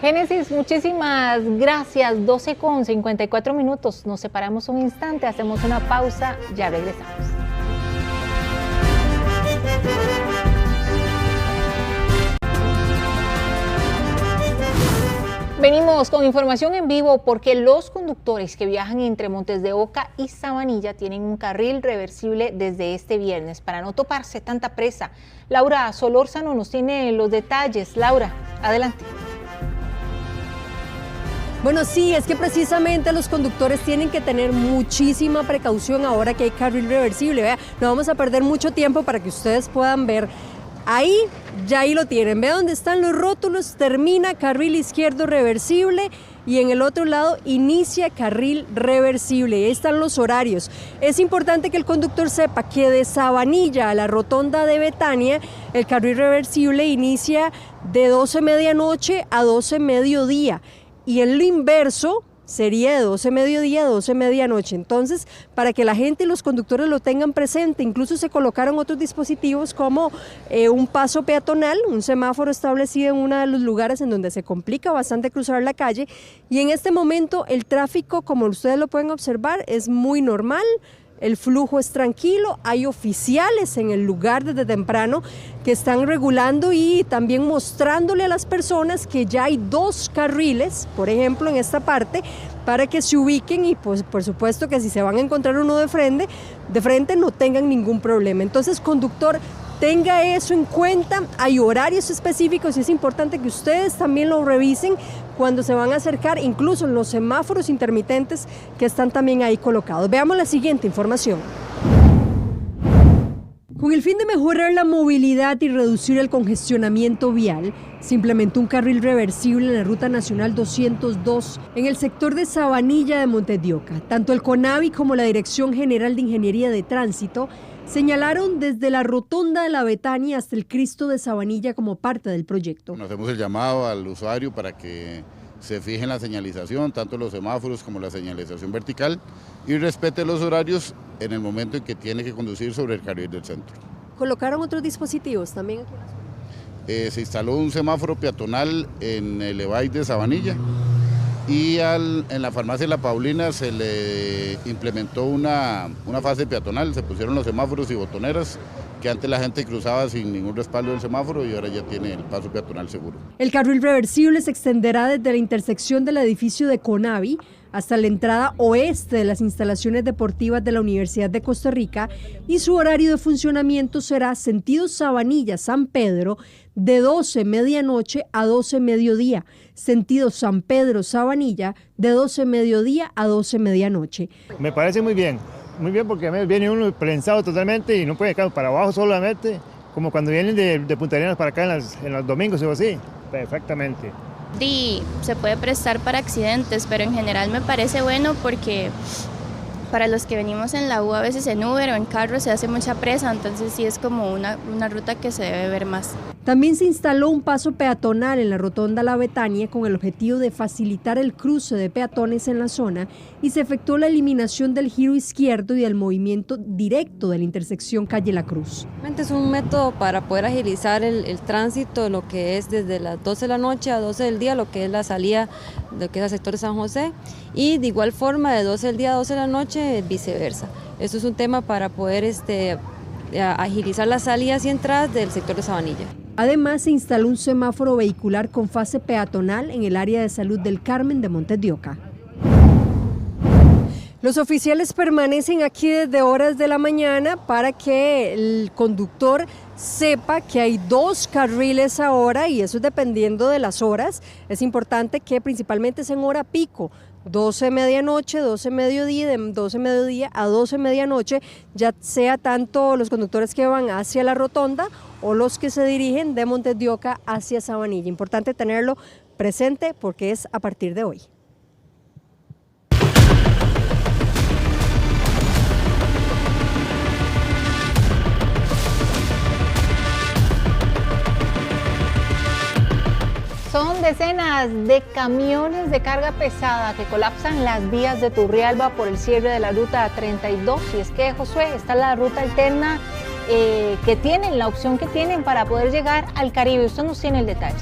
Génesis, muchísimas gracias. 12:54. Nos separamos un instante, hacemos una pausa, ya regresamos. Venimos con información en vivo porque los conductores que viajan entre Montes de Oca y Sabanilla tienen un carril reversible desde este viernes para no toparse tanta presa. Laura Solórzano nos tiene los detalles. Laura, adelante. Bueno, sí, es que precisamente los conductores tienen que tener muchísima precaución ahora que hay carril reversible. Vea, no vamos a perder mucho tiempo para que ustedes puedan ver. Ahí, ya ahí lo tienen. Ve dónde están los rótulos, termina carril izquierdo reversible y en el otro lado inicia carril reversible. Ahí están los horarios. Es importante que el conductor sepa que de Sabanilla a la rotonda de Betania, el carril reversible inicia de 12 medianoche a 12 mediodía. Y en lo inverso sería de 12 mediodía a 12 medianoche. Entonces, para que la gente y los conductores lo tengan presente, incluso se colocaron otros dispositivos como un paso peatonal, un semáforo establecido en uno de los lugares en donde se complica bastante cruzar la calle. Y en este momento el tráfico, como ustedes lo pueden observar, es muy normal. El flujo es tranquilo, hay oficiales en el lugar desde temprano que están regulando y también mostrándole a las personas que ya hay 2 carriles, por ejemplo en esta parte, para que se ubiquen y pues por supuesto que si se van a encontrar uno de frente no tengan ningún problema. Entonces, conductor, tenga eso en cuenta, hay horarios específicos y es importante que ustedes también lo revisen cuando se van a acercar, incluso en los semáforos intermitentes que están también ahí colocados. Veamos la siguiente información. Con el fin de mejorar la movilidad y reducir el congestionamiento vial, se implementó un carril reversible en la Ruta Nacional 202 en el sector de Sabanilla de Montes de Oca. Tanto el CONAVI como la Dirección General de Ingeniería de Tránsito señalaron desde la rotonda de la Betania hasta el Cristo de Sabanilla como parte del proyecto. Nos hacemos el llamado al usuario para que se fije en la señalización, tanto los semáforos como la señalización vertical, y respete los horarios en el momento en que tiene que conducir sobre el carril del centro. ¿Colocaron otros dispositivos también? Se instaló un semáforo peatonal en el EVAI de Sabanilla y en la farmacia La Paulina se le implementó una fase peatonal, se pusieron los semáforos y botoneras que antes la gente cruzaba sin ningún respaldo del semáforo y ahora ya tiene el paso peatonal seguro. El carril reversible se extenderá desde la intersección del edificio de CONAVI hasta la entrada oeste de las instalaciones deportivas de la Universidad de Costa Rica y su horario de funcionamiento será sentido Sabanilla-San Pedro de 12 medianoche a 12 mediodía, sentido San Pedro-Sabanilla de 12 mediodía a 12 medianoche. Me parece muy bien porque viene uno prensado totalmente y no puede quedar para abajo solamente, como cuando vienen de Punta Arenas para acá en los domingos o así, perfectamente. Sí, se puede prestar para accidentes, pero en general me parece bueno porque para los que venimos en la U, a veces en Uber o en carro se hace mucha presa, entonces sí es como una ruta que se debe ver más. También se instaló un paso peatonal en la rotonda La Betania con el objetivo de facilitar el cruce de peatones en la zona y se efectuó la eliminación del giro izquierdo y del movimiento directo de la intersección calle La Cruz. Es un método para poder agilizar el tránsito, lo que es desde las 12 de la noche a 12 del día, lo que es la salida de lo que es el sector de San José, y de igual forma de 12 del día a 12 de la noche viceversa. Eso es un tema para poder agilizar las salidas y entradas del sector de Sabanilla. Además, se instaló un semáforo vehicular con fase peatonal en el área de salud del Carmen de Montes de Oca. Los oficiales permanecen aquí desde horas de la mañana para que el conductor sepa que hay 2 carriles ahora, y eso es dependiendo de las horas. Es importante que principalmente es en hora pico, 12 medianoche, 12 mediodía, de 12 mediodía a 12 medianoche, ya sea tanto los conductores que van hacia la rotonda o los que se dirigen de Montes de Oca hacia Sabanilla. Importante tenerlo presente porque es a partir de hoy. Son decenas de camiones de carga pesada que colapsan las vías de Turrialba por el cierre de la ruta 32. Y es que, Josué, esta es la ruta alterna que tienen, la opción que tienen para poder llegar al Caribe. Usted nos tiene el detalle.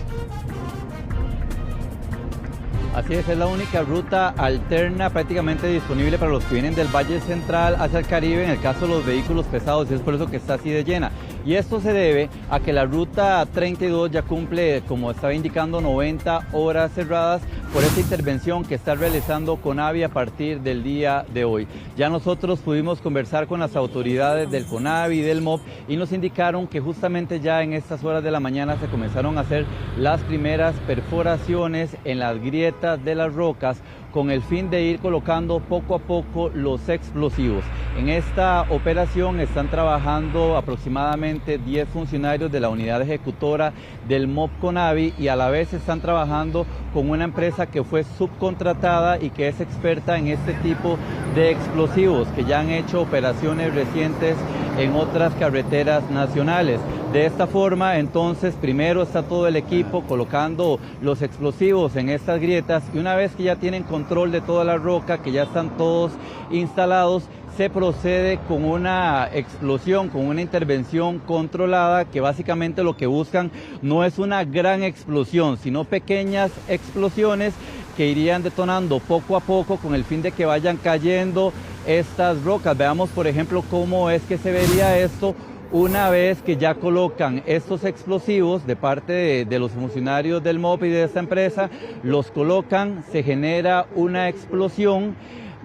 Así es la única ruta alterna prácticamente disponible para los que vienen del Valle Central hacia el Caribe, en el caso de los vehículos pesados, y es por eso que está así de llena. Y esto se debe a que la ruta 32 ya cumple, como estaba indicando, 90 horas cerradas por esta intervención que está realizando CONAVI a partir del día de hoy. Ya nosotros pudimos conversar con las autoridades del CONAVI y del MOP y nos indicaron que justamente ya en estas horas de la mañana se comenzaron a hacer las primeras perforaciones en las grietas de las rocas con el fin de ir colocando poco a poco los explosivos. En esta operación están trabajando aproximadamente 10 funcionarios de la unidad ejecutora del MOP CONAVI y a la vez están trabajando con una empresa que fue subcontratada y que es experta en este tipo de explosivos, que ya han hecho operaciones recientes en otras carreteras nacionales. De esta forma, entonces, primero está todo el equipo colocando los explosivos en estas grietas y una vez que ya tienen control de toda la roca, que ya están todos instalados, se procede con una explosión, con una intervención controlada, que básicamente lo que buscan no es una gran explosión, sino pequeñas explosiones que irían detonando poco a poco con el fin de que vayan cayendo estas rocas. Veamos, por ejemplo, cómo es que se vería esto una vez que ya colocan estos explosivos de parte de los funcionarios del MOP y de esta empresa. Los colocan, se genera una explosión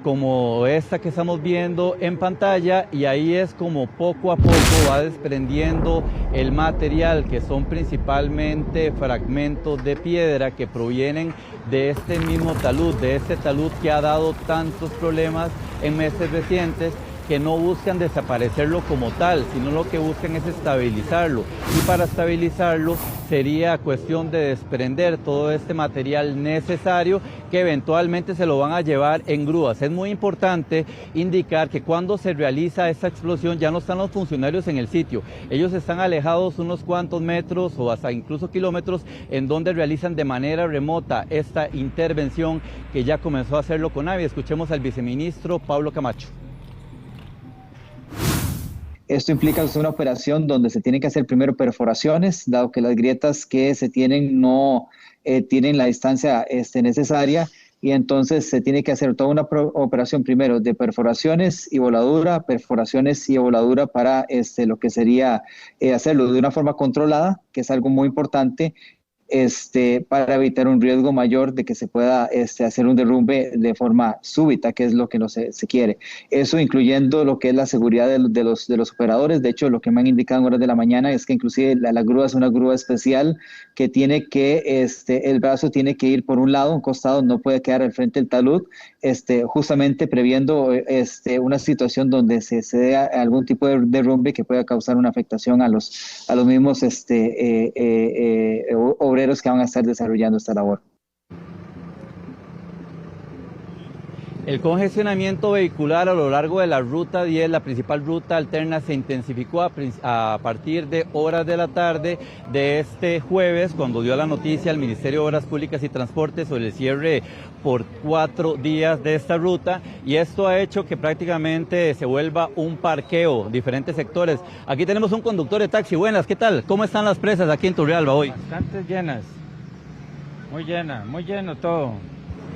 como esta que estamos viendo en pantalla, y ahí es como poco a poco va desprendiendo el material, que son principalmente fragmentos de piedra que provienen de este mismo talud, de este talud que ha dado tantos problemas en meses recientes, que no buscan desaparecerlo como tal, sino lo que buscan es estabilizarlo. Y para estabilizarlo sería cuestión de desprender todo este material necesario, que eventualmente se lo van a llevar en grúas. Es muy importante indicar que cuando se realiza esta explosión ya no están los funcionarios en el sitio. Ellos están alejados unos cuantos metros o hasta incluso kilómetros, en donde realizan de manera remota esta intervención que ya comenzó a hacerlo CONAVI. Escuchemos al viceministro Pablo Camacho. Esto implica una operación donde se tienen que hacer primero perforaciones, dado que las grietas que se tienen no tienen la distancia necesaria, y entonces se tiene que hacer toda una operación primero de perforaciones y voladura para lo que sería hacerlo de una forma controlada, que es algo muy importante, para evitar un riesgo mayor de que se pueda hacer un derrumbe de forma súbita, que es lo que no se quiere. Eso incluyendo lo que es la seguridad de los operadores. De hecho, lo que me han indicado en horas de la mañana es que inclusive la grúa es una grúa especial que tiene que, el brazo tiene que ir por un lado, un costado, no puede quedar al frente del talud, justamente previendo una situación donde se dé algún tipo de derrumbe que pueda causar una afectación a los mismos obreros que van a estar desarrollando esta labor. El congestionamiento vehicular a lo largo de la ruta 10, la principal ruta alterna, se intensificó a partir de horas de la tarde de este jueves, cuando dio la noticia al Ministerio de Obras Públicas y Transportes sobre el cierre por 4 días de esta ruta, y esto ha hecho que prácticamente se vuelva un parqueo, diferentes sectores. Aquí tenemos un conductor de taxi. Buenas, ¿qué tal? ¿Cómo están las presas aquí en Turrialba hoy? Bastante llenas, muy lleno todo.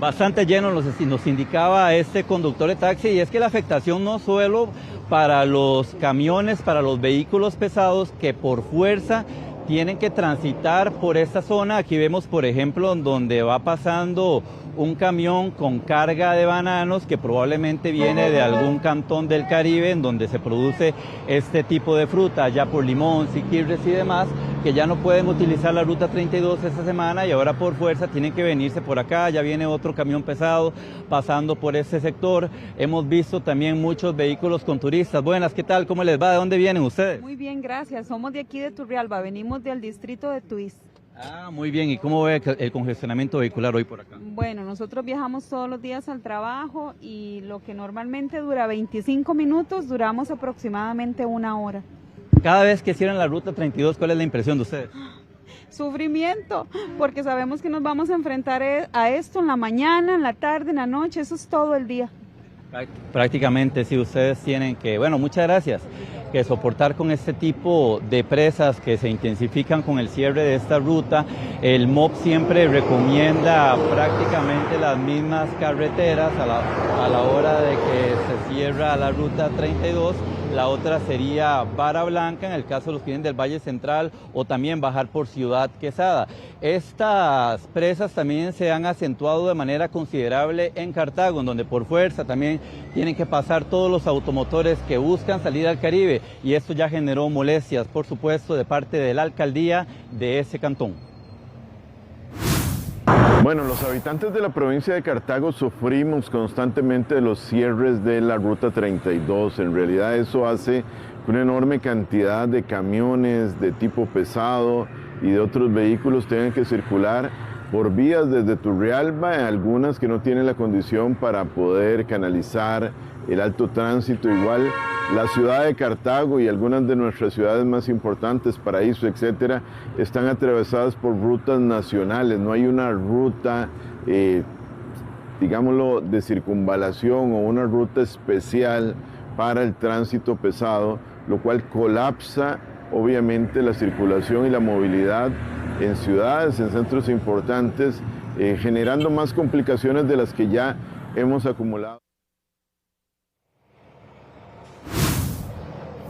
Bastante lleno, nos indicaba este conductor de taxi, y es que la afectación no solo para los camiones, para los vehículos pesados que por fuerza tienen que transitar por esta zona. Aquí vemos, por ejemplo, donde va pasando un camión con carga de bananos que probablemente viene de algún cantón del Caribe en donde se produce este tipo de fruta, allá por Limón, Siquirres y demás, que ya no pueden utilizar la ruta 32 esta semana y ahora por fuerza tienen que venirse por acá. Ya viene otro camión pesado pasando por este sector. Hemos visto también muchos vehículos con turistas. Buenas, ¿qué tal? ¿Cómo les va? ¿De dónde vienen ustedes? Muy bien, gracias. Somos de aquí de Turrialba, venimos del distrito de Tuís. Ah, muy bien. ¿Y cómo ve el congestionamiento vehicular hoy por acá? Bueno, nosotros viajamos todos los días al trabajo y lo que normalmente dura 25 minutos, duramos aproximadamente 1 hora. Cada vez que cierran la ruta 32, ¿cuál es la impresión de ustedes? Sufrimiento, porque sabemos que nos vamos a enfrentar a esto en la mañana, en la tarde, en la noche, eso es todo el día. Prácticamente, sí, ustedes tienen que, bueno, muchas gracias, que soportar con este tipo de presas que se intensifican con el cierre de esta ruta. El MOP siempre recomienda prácticamente las mismas carreteras a la hora de que se cierra la ruta 32. La otra sería Vara Blanca, en el caso de los que vienen del Valle Central, o también bajar por Ciudad Quesada. Estas presas también se han acentuado de manera considerable en Cartago, en donde por fuerza también tienen que pasar todos los automotores que buscan salir al Caribe, y esto ya generó molestias, por supuesto, de parte de la alcaldía de ese cantón. Bueno, los habitantes de la provincia de Cartago sufrimos constantemente de los cierres de la ruta 32. En realidad eso hace que una enorme cantidad de camiones de tipo pesado y de otros vehículos tengan que circular por vías desde Turrialba, algunas que no tienen la condición para poder canalizar el alto tránsito. Igual la ciudad de Cartago y algunas de nuestras ciudades más importantes, Paraíso, etcétera, están atravesadas por rutas nacionales. No hay una ruta, digámoslo, de circunvalación o una ruta especial para el tránsito pesado, lo cual colapsa obviamente la circulación y la movilidad en ciudades, en centros importantes, generando más complicaciones de las que ya hemos acumulado.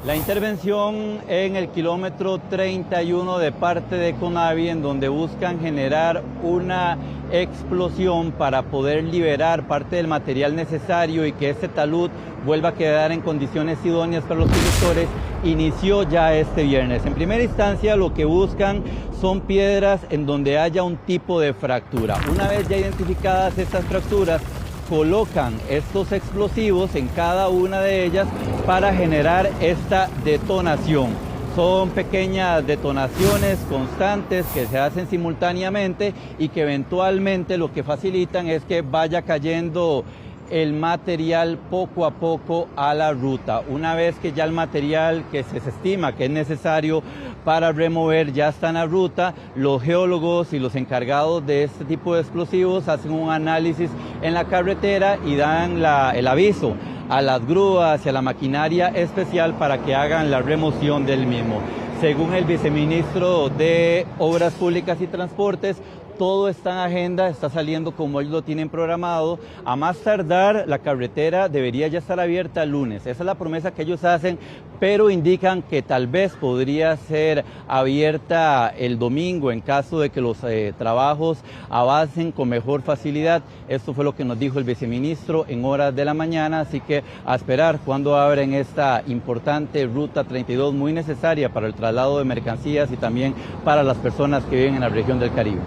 La intervención en el kilómetro 31 de parte de CONAVI, en donde buscan generar una explosión para poder liberar parte del material necesario y que este talud vuelva a quedar en condiciones idóneas para los conductores, inició ya este viernes. En primera instancia, lo que buscan son piedras en donde haya un tipo de fractura. Una vez ya identificadas estas fracturas, colocan estos explosivos en cada una de ellas para generar esta detonación. Son pequeñas detonaciones constantes que se hacen simultáneamente y que eventualmente lo que facilitan es que vaya cayendo el material poco a poco a la ruta. Una vez que ya el material que se estima que es necesario para remover ya está en la ruta, los geólogos y los encargados de este tipo de explosivos hacen un análisis en la carretera y dan el aviso a las grúas y a la maquinaria especial para que hagan la remoción del mismo. Según el viceministro de Obras Públicas y Transportes, todo está en agenda, está saliendo como ellos lo tienen programado. A más tardar, la carretera debería ya estar abierta el lunes. Esa es la promesa que ellos hacen, pero indican que tal vez podría ser abierta el domingo en caso de que los trabajos avancen con mejor facilidad. Esto fue lo que nos dijo el viceministro en horas de la mañana, así que a esperar cuando abren esta importante ruta 32, muy necesaria para el traslado de mercancías y también para las personas que viven en la región del Caribe.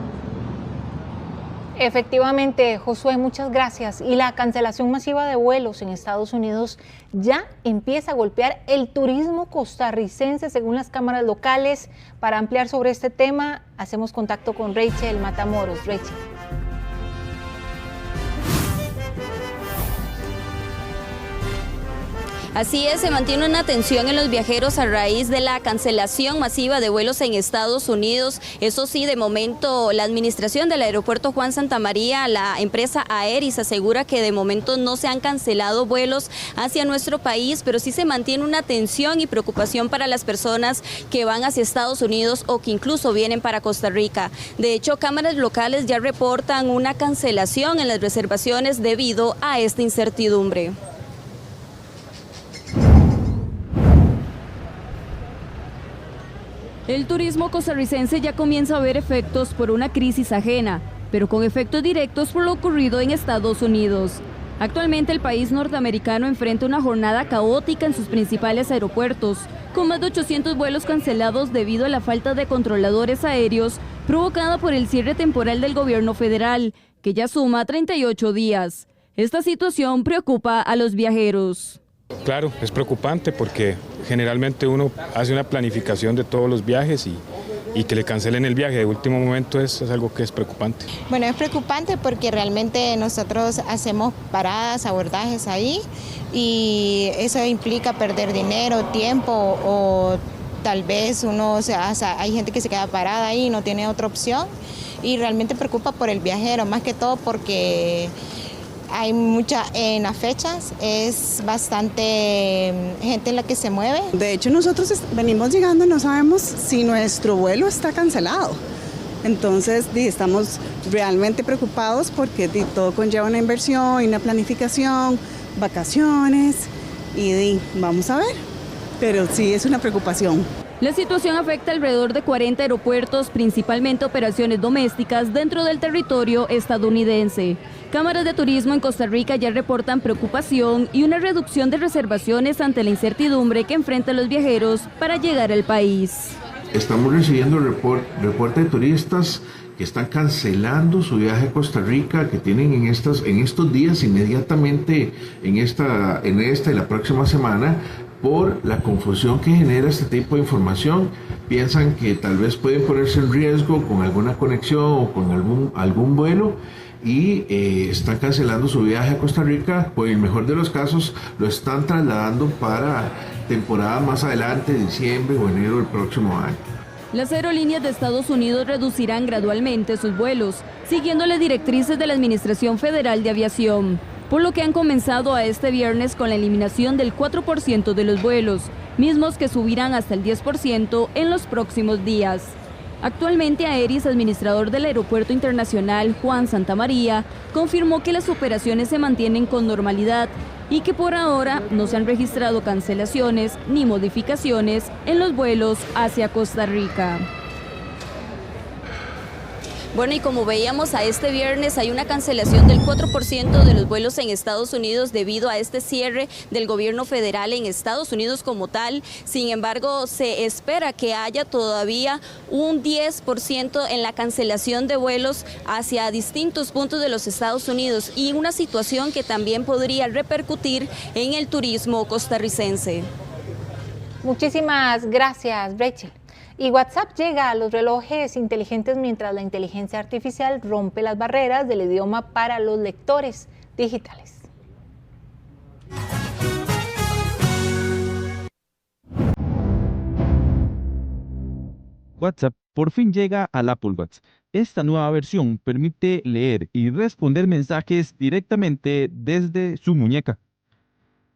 Efectivamente, Josué, muchas gracias. Y la cancelación masiva de vuelos en Estados Unidos ya empieza a golpear el turismo costarricense, según las cámaras locales. Para ampliar sobre este tema, hacemos contacto con Rachel Matamoros. Rachel. Así es, se mantiene una tensión en los viajeros a raíz de la cancelación masiva de vuelos en Estados Unidos. Eso sí, de momento la administración del aeropuerto Juan Santamaría, la empresa Aeris, asegura que de momento no se han cancelado vuelos hacia nuestro país, pero sí se mantiene una tensión y preocupación para las personas que van hacia Estados Unidos o que incluso vienen para Costa Rica. De hecho, cámaras locales ya reportan una cancelación en las reservaciones debido a esta incertidumbre. El turismo costarricense ya comienza a ver efectos por una crisis ajena, pero con efectos directos por lo ocurrido en Estados Unidos. Actualmente el país norteamericano enfrenta una jornada caótica en sus principales aeropuertos, con más de 800 vuelos cancelados debido a la falta de controladores aéreos provocada por el cierre temporal del gobierno federal, que ya suma 38 días. Esta situación preocupa a los viajeros. Claro, es preocupante porque generalmente uno hace una planificación de todos los viajes y que le cancelen el viaje de último momento es algo que es preocupante. Bueno, es preocupante porque realmente nosotros hacemos paradas, abordajes ahí y eso implica perder dinero, tiempo o tal vez hay gente que se queda parada ahí y no tiene otra opción y realmente preocupa por el viajero, más que todo porque hay en las fechas, es bastante gente la que se mueve. De hecho, nosotros venimos llegando y no sabemos si nuestro vuelo está cancelado. Entonces, estamos realmente preocupados porque todo conlleva una inversión y una planificación, vacaciones y vamos a ver. Pero sí es una preocupación. La situación afecta alrededor de 40 aeropuertos, principalmente operaciones domésticas dentro del territorio estadounidense. Cámaras de turismo en Costa Rica ya reportan preocupación y una reducción de reservaciones ante la incertidumbre que enfrentan los viajeros para llegar al país. Estamos recibiendo reporte de turistas que están cancelando su viaje a Costa Rica, que tienen en estos días inmediatamente, en esta y la próxima semana, por la confusión que genera este tipo de información. Piensan que tal vez pueden ponerse en riesgo con alguna conexión o con algún vuelo y están cancelando su viaje a Costa Rica, o en el mejor de los casos lo están trasladando para temporada más adelante, diciembre o enero del próximo año. Las aerolíneas de Estados Unidos reducirán gradualmente sus vuelos, siguiendo las directrices de la Administración Federal de Aviación, por lo que han comenzado a este viernes con la eliminación del 4% de los vuelos, mismos que subirán hasta el 10% en los próximos días. Actualmente Aeris, administrador del Aeropuerto Internacional Juan Santamaría, confirmó que las operaciones se mantienen con normalidad y que por ahora no se han registrado cancelaciones ni modificaciones en los vuelos hacia Costa Rica. Bueno, y como veíamos, a este viernes hay una cancelación del 4% de los vuelos en Estados Unidos debido a este cierre del gobierno federal en Estados Unidos como tal. Sin embargo, se espera que haya todavía un 10% en la cancelación de vuelos hacia distintos puntos de los Estados Unidos y una situación que también podría repercutir en el turismo costarricense. Muchísimas gracias, Rachel. Y WhatsApp llega a los relojes inteligentes mientras la inteligencia artificial rompe las barreras del idioma para los lectores digitales. WhatsApp por fin llega al Apple Watch. Esta nueva versión permite leer y responder mensajes directamente desde su muñeca.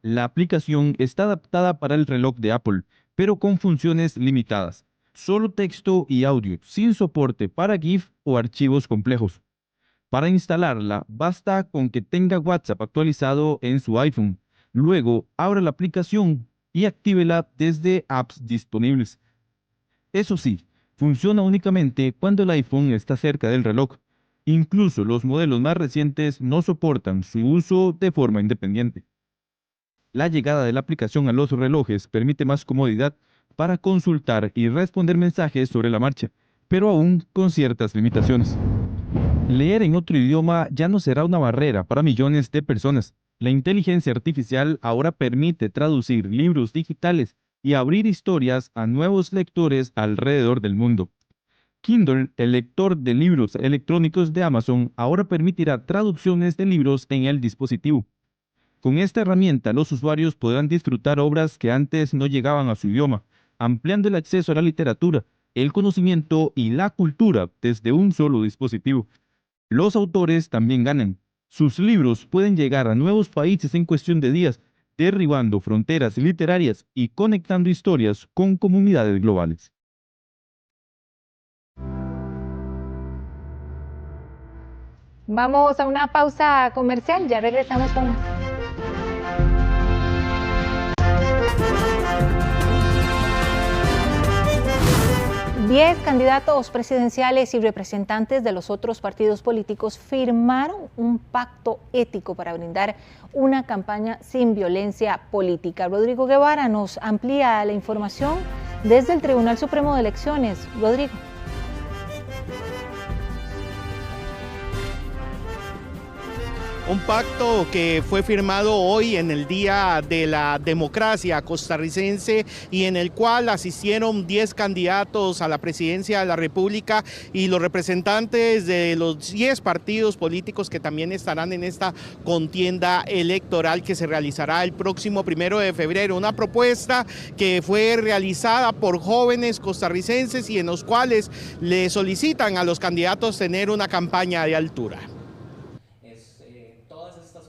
La aplicación está adaptada para el reloj de Apple, pero con funciones limitadas. Solo texto y audio, sin soporte para GIF o archivos complejos. Para instalarla, basta con que tenga WhatsApp actualizado en su iPhone. Luego, abra la aplicación y actívela desde apps disponibles. Eso sí, funciona únicamente cuando el iPhone está cerca del reloj. Incluso los modelos más recientes no soportan su uso de forma independiente. La llegada de la aplicación a los relojes permite más comodidad para consultar y responder mensajes sobre la marcha, pero aún con ciertas limitaciones. Leer en otro idioma ya no será una barrera para millones de personas. La inteligencia artificial ahora permite traducir libros digitales y abrir historias a nuevos lectores alrededor del mundo. Kindle, el lector de libros electrónicos de Amazon, ahora permitirá traducciones de libros en el dispositivo. Con esta herramienta, los usuarios podrán disfrutar obras que antes no llegaban a su idioma, ampliando el acceso a la literatura, el conocimiento y la cultura desde un solo dispositivo. Los autores también ganan. Sus libros pueden llegar a nuevos países en cuestión de días, derribando fronteras literarias y conectando historias con comunidades globales. Vamos a una pausa comercial, ya regresamos con más. Diez candidatos presidenciales y representantes de los otros partidos políticos firmaron un pacto ético para brindar una campaña sin violencia política. Rodrigo Guevara nos amplía la información desde el Tribunal Supremo de Elecciones. Rodrigo. Un pacto que fue firmado hoy en el Día de la Democracia costarricense y en el cual asistieron 10 candidatos a la presidencia de la República y los representantes de los 10 partidos políticos que también estarán en esta contienda electoral que se realizará el próximo 1 de febrero. Una propuesta que fue realizada por jóvenes costarricenses y en los cuales le solicitan a los candidatos tener una campaña de altura.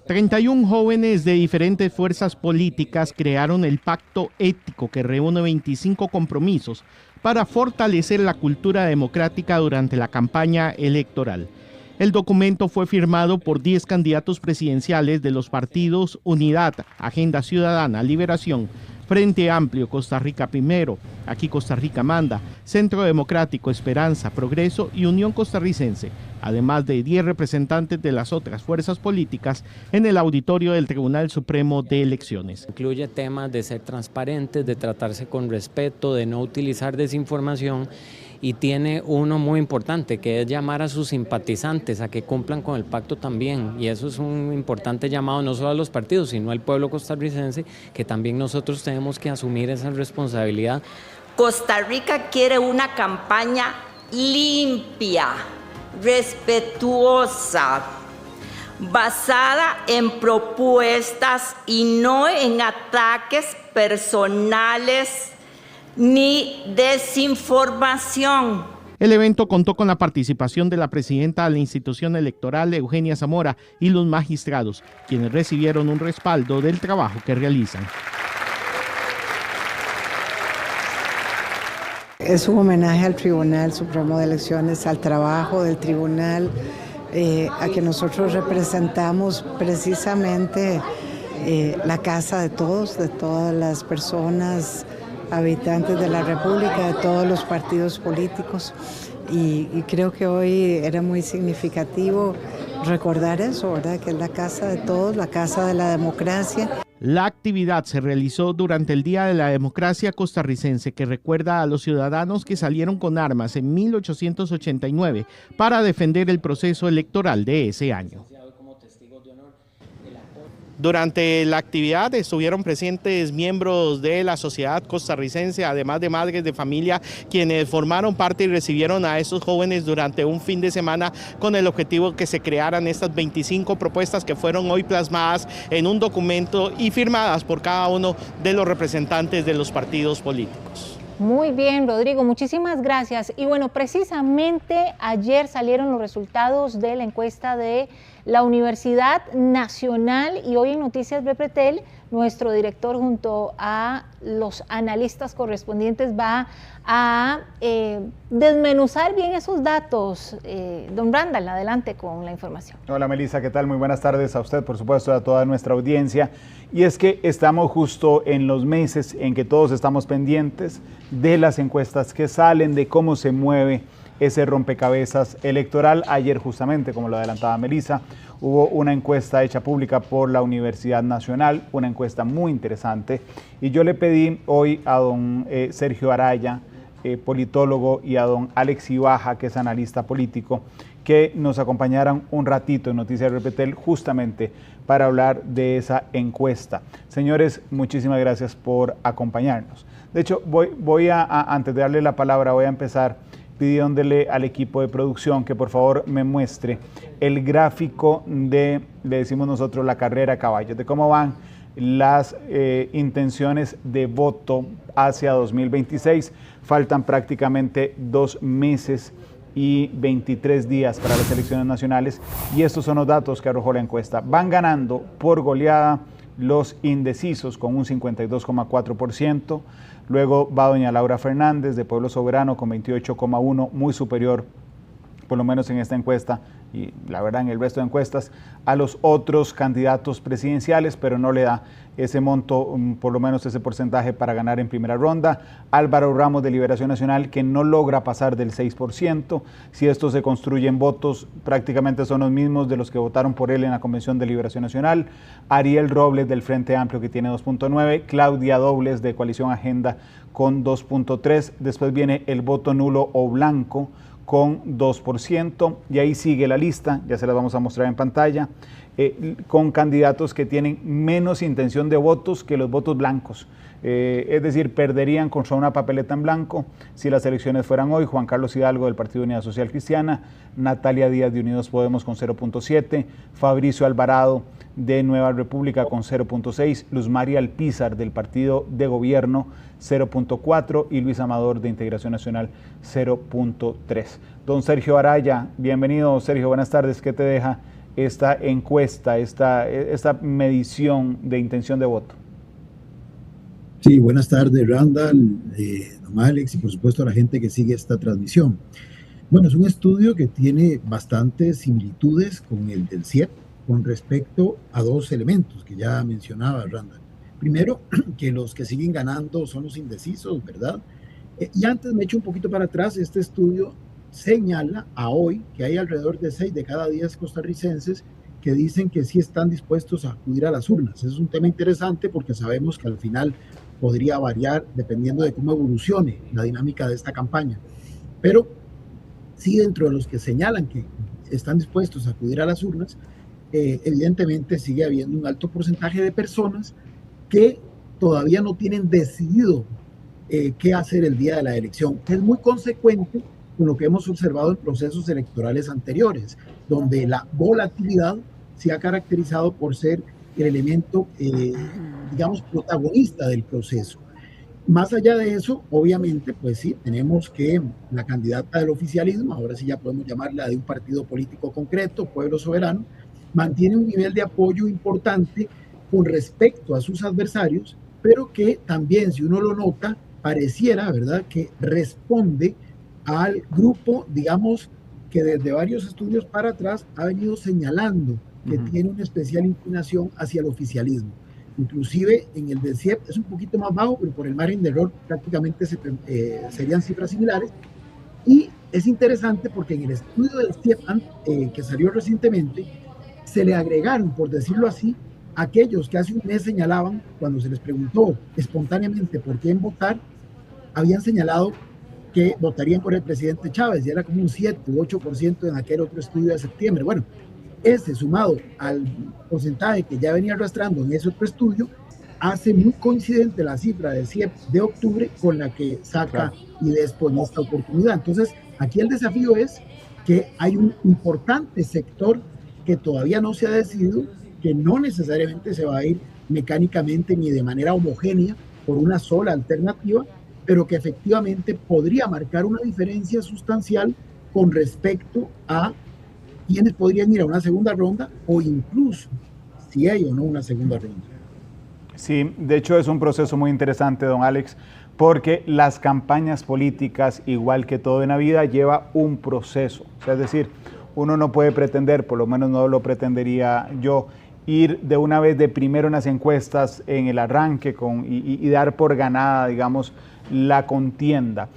31 jóvenes de diferentes fuerzas políticas crearon el pacto ético que reúne 25 compromisos para fortalecer la cultura democrática durante la campaña electoral. El documento fue firmado por 10 candidatos presidenciales de los partidos Unidad, Agenda Ciudadana, Liberación, Frente Amplio, Costa Rica Primero, Aquí Costa Rica Manda, Centro Democrático, Esperanza, Progreso y Unión Costarricense, además de 10 representantes de las otras fuerzas políticas en el auditorio del Tribunal Supremo de Elecciones. Incluye temas de ser transparentes, de tratarse con respeto, de no utilizar desinformación y tiene uno muy importante que es llamar a sus simpatizantes a que cumplan con el pacto también, y eso es un importante llamado no solo a los partidos sino al pueblo costarricense, que también nosotros tenemos que asumir esa responsabilidad. Costa Rica quiere una campaña limpia, respetuosa, basada en propuestas y no en ataques personales ni desinformación. El evento contó con la participación de la presidenta de la institución electoral, Eugenia Zamora, y los magistrados, quienes recibieron un respaldo del trabajo que realizan. Es un homenaje al Tribunal Supremo de Elecciones, al trabajo del tribunal, a que nosotros representamos precisamente la casa de todas las personas habitantes de la República, de todos los partidos políticos, y creo que hoy era muy significativo recordar eso, ¿verdad? Que es la casa de todos, la casa de la democracia. La actividad se realizó durante el Día de la Democracia costarricense, que recuerda a los ciudadanos que salieron con armas en 1889 para defender el proceso electoral de ese año. Durante la actividad estuvieron presentes miembros de la sociedad costarricense, además de madres de familia, quienes formaron parte y recibieron a estos jóvenes durante un fin de semana con el objetivo que se crearan estas 25 propuestas que fueron hoy plasmadas en un documento y firmadas por cada uno de los representantes de los partidos políticos. Muy bien, Rodrigo, muchísimas gracias. Y bueno, precisamente ayer salieron los resultados de la encuesta de la Universidad Nacional y hoy en Noticias Repretel, nuestro director junto a los analistas correspondientes va a desmenuzar bien esos datos. Don Randall, adelante con la información. Hola Melissa, ¿qué tal? Muy buenas tardes a usted, por supuesto, a toda nuestra audiencia. Y es que estamos justo en los meses en que todos estamos pendientes de las encuestas que salen, de cómo se mueve ese rompecabezas electoral. Ayer justamente, como lo adelantaba Melissa, hubo una encuesta hecha pública por la Universidad Nacional, una encuesta muy interesante, y yo le pedí hoy a don Sergio Araya, politólogo, y a don Alex Ibaja, que es analista político, que nos acompañaran un ratito en Noticias Repetel justamente para hablar de esa encuesta. Señores, muchísimas gracias por acompañarnos. De hecho, voy a antes de darle la palabra, voy a empezar pidiéndole al equipo de producción que por favor me muestre el gráfico de, le decimos nosotros, la carrera a caballos, de cómo van las intenciones de voto hacia 2026. Faltan prácticamente 2 meses y 23 días para las elecciones nacionales y estos son los datos que arrojó la encuesta. Van ganando por goleada los indecisos con un 52,4%. Luego va doña Laura Fernández de Pueblo Soberano con 28,1%, muy superior, por lo menos en esta encuesta, y la verdad en el resto de encuestas, a los otros candidatos presidenciales, pero no le da ese monto, por lo menos ese porcentaje para ganar en primera ronda. Álvaro Ramos de Liberación Nacional, que no logra pasar del 6%. Si esto se construye en votos, prácticamente son los mismos de los que votaron por él en la Convención de Liberación Nacional. Ariel Robles del Frente Amplio, que tiene 2.9%. Claudia Dobles de Coalición Agenda con 2.3%. Después viene el voto nulo o blanco con 2%, y ahí sigue la lista, ya se las vamos a mostrar en pantalla, con candidatos que tienen menos intención de votos que los votos blancos. Es decir, perderían contra una papeleta en blanco si las elecciones fueran hoy. Juan Carlos Hidalgo del Partido Unidad Social Cristiana, Natalia Díaz de Unidos Podemos con 0.7%, Fabricio Alvarado de Nueva República con 0.6%, Luz María Alpizar del Partido de Gobierno 0.4% y Luis Amador de Integración Nacional 0.3%. Don Sergio Araya, bienvenido. Sergio, buenas tardes. ¿Qué te deja esta encuesta, esta medición de intención de voto? Sí, buenas tardes, Randall, don Alex, y por supuesto a la gente que sigue esta transmisión. Bueno, es un estudio que tiene bastantes similitudes con el del CIEP con respecto a 2 elementos que ya mencionaba Randall. Primero, que los que siguen ganando son los indecisos, ¿verdad? Y antes me echo un poquito para atrás, este estudio señala a hoy que hay alrededor de 6 de cada 10 costarricenses que dicen que sí están dispuestos a acudir a las urnas. Es un tema interesante porque sabemos que al final podría variar dependiendo de cómo evolucione la dinámica de esta campaña. Pero sí, dentro de los que señalan que están dispuestos a acudir a las urnas, evidentemente sigue habiendo un alto porcentaje de personas que todavía no tienen decidido qué hacer el día de la elección. Es muy consecuente con lo que hemos observado en procesos electorales anteriores, donde la volatilidad se ha caracterizado por ser el elemento, digamos, protagonista del proceso. Más allá de eso, obviamente, pues sí, tenemos que la candidata del oficialismo, ahora sí ya podemos llamarla de un partido político concreto, Pueblo Soberano, mantiene un nivel de apoyo importante con respecto a sus adversarios, pero que también, si uno lo nota, pareciera, ¿verdad?, que responde al grupo, digamos, que desde varios estudios para atrás ha venido señalando que tiene una especial inclinación hacia el oficialismo. Inclusive en el del CIEP es un poquito más bajo, pero por el margen de error prácticamente serían cifras similares. Y es interesante porque en el estudio del CIEP que salió recientemente, se le agregaron, por decirlo así, aquellos que hace un mes señalaban, cuando se les preguntó espontáneamente por quién votar, habían señalado que votarían por el presidente Chávez, y era como un 7 u 8% en aquel otro estudio de septiembre. Bueno, ese sumado al porcentaje que ya venía arrastrando en ese otro estudio, hace muy coincidente la cifra de CIEP de octubre con la que saca y dispone esta oportunidad. Entonces, aquí el desafío es que hay un importante sector que todavía no se ha decidido, que no necesariamente se va a ir mecánicamente ni de manera homogénea por una sola alternativa, pero que efectivamente podría marcar una diferencia sustancial con respecto a quienes podrían ir a una segunda ronda o incluso si hay o no una segunda ronda. Sí, de hecho es un proceso muy interesante, don Alex, porque las campañas políticas, igual que todo en la vida, lleva un proceso. O sea, es decir, uno no puede pretender, por lo menos no lo pretendería yo, ir de una vez de primero en las encuestas en el arranque y dar por ganada, digamos, la contienda.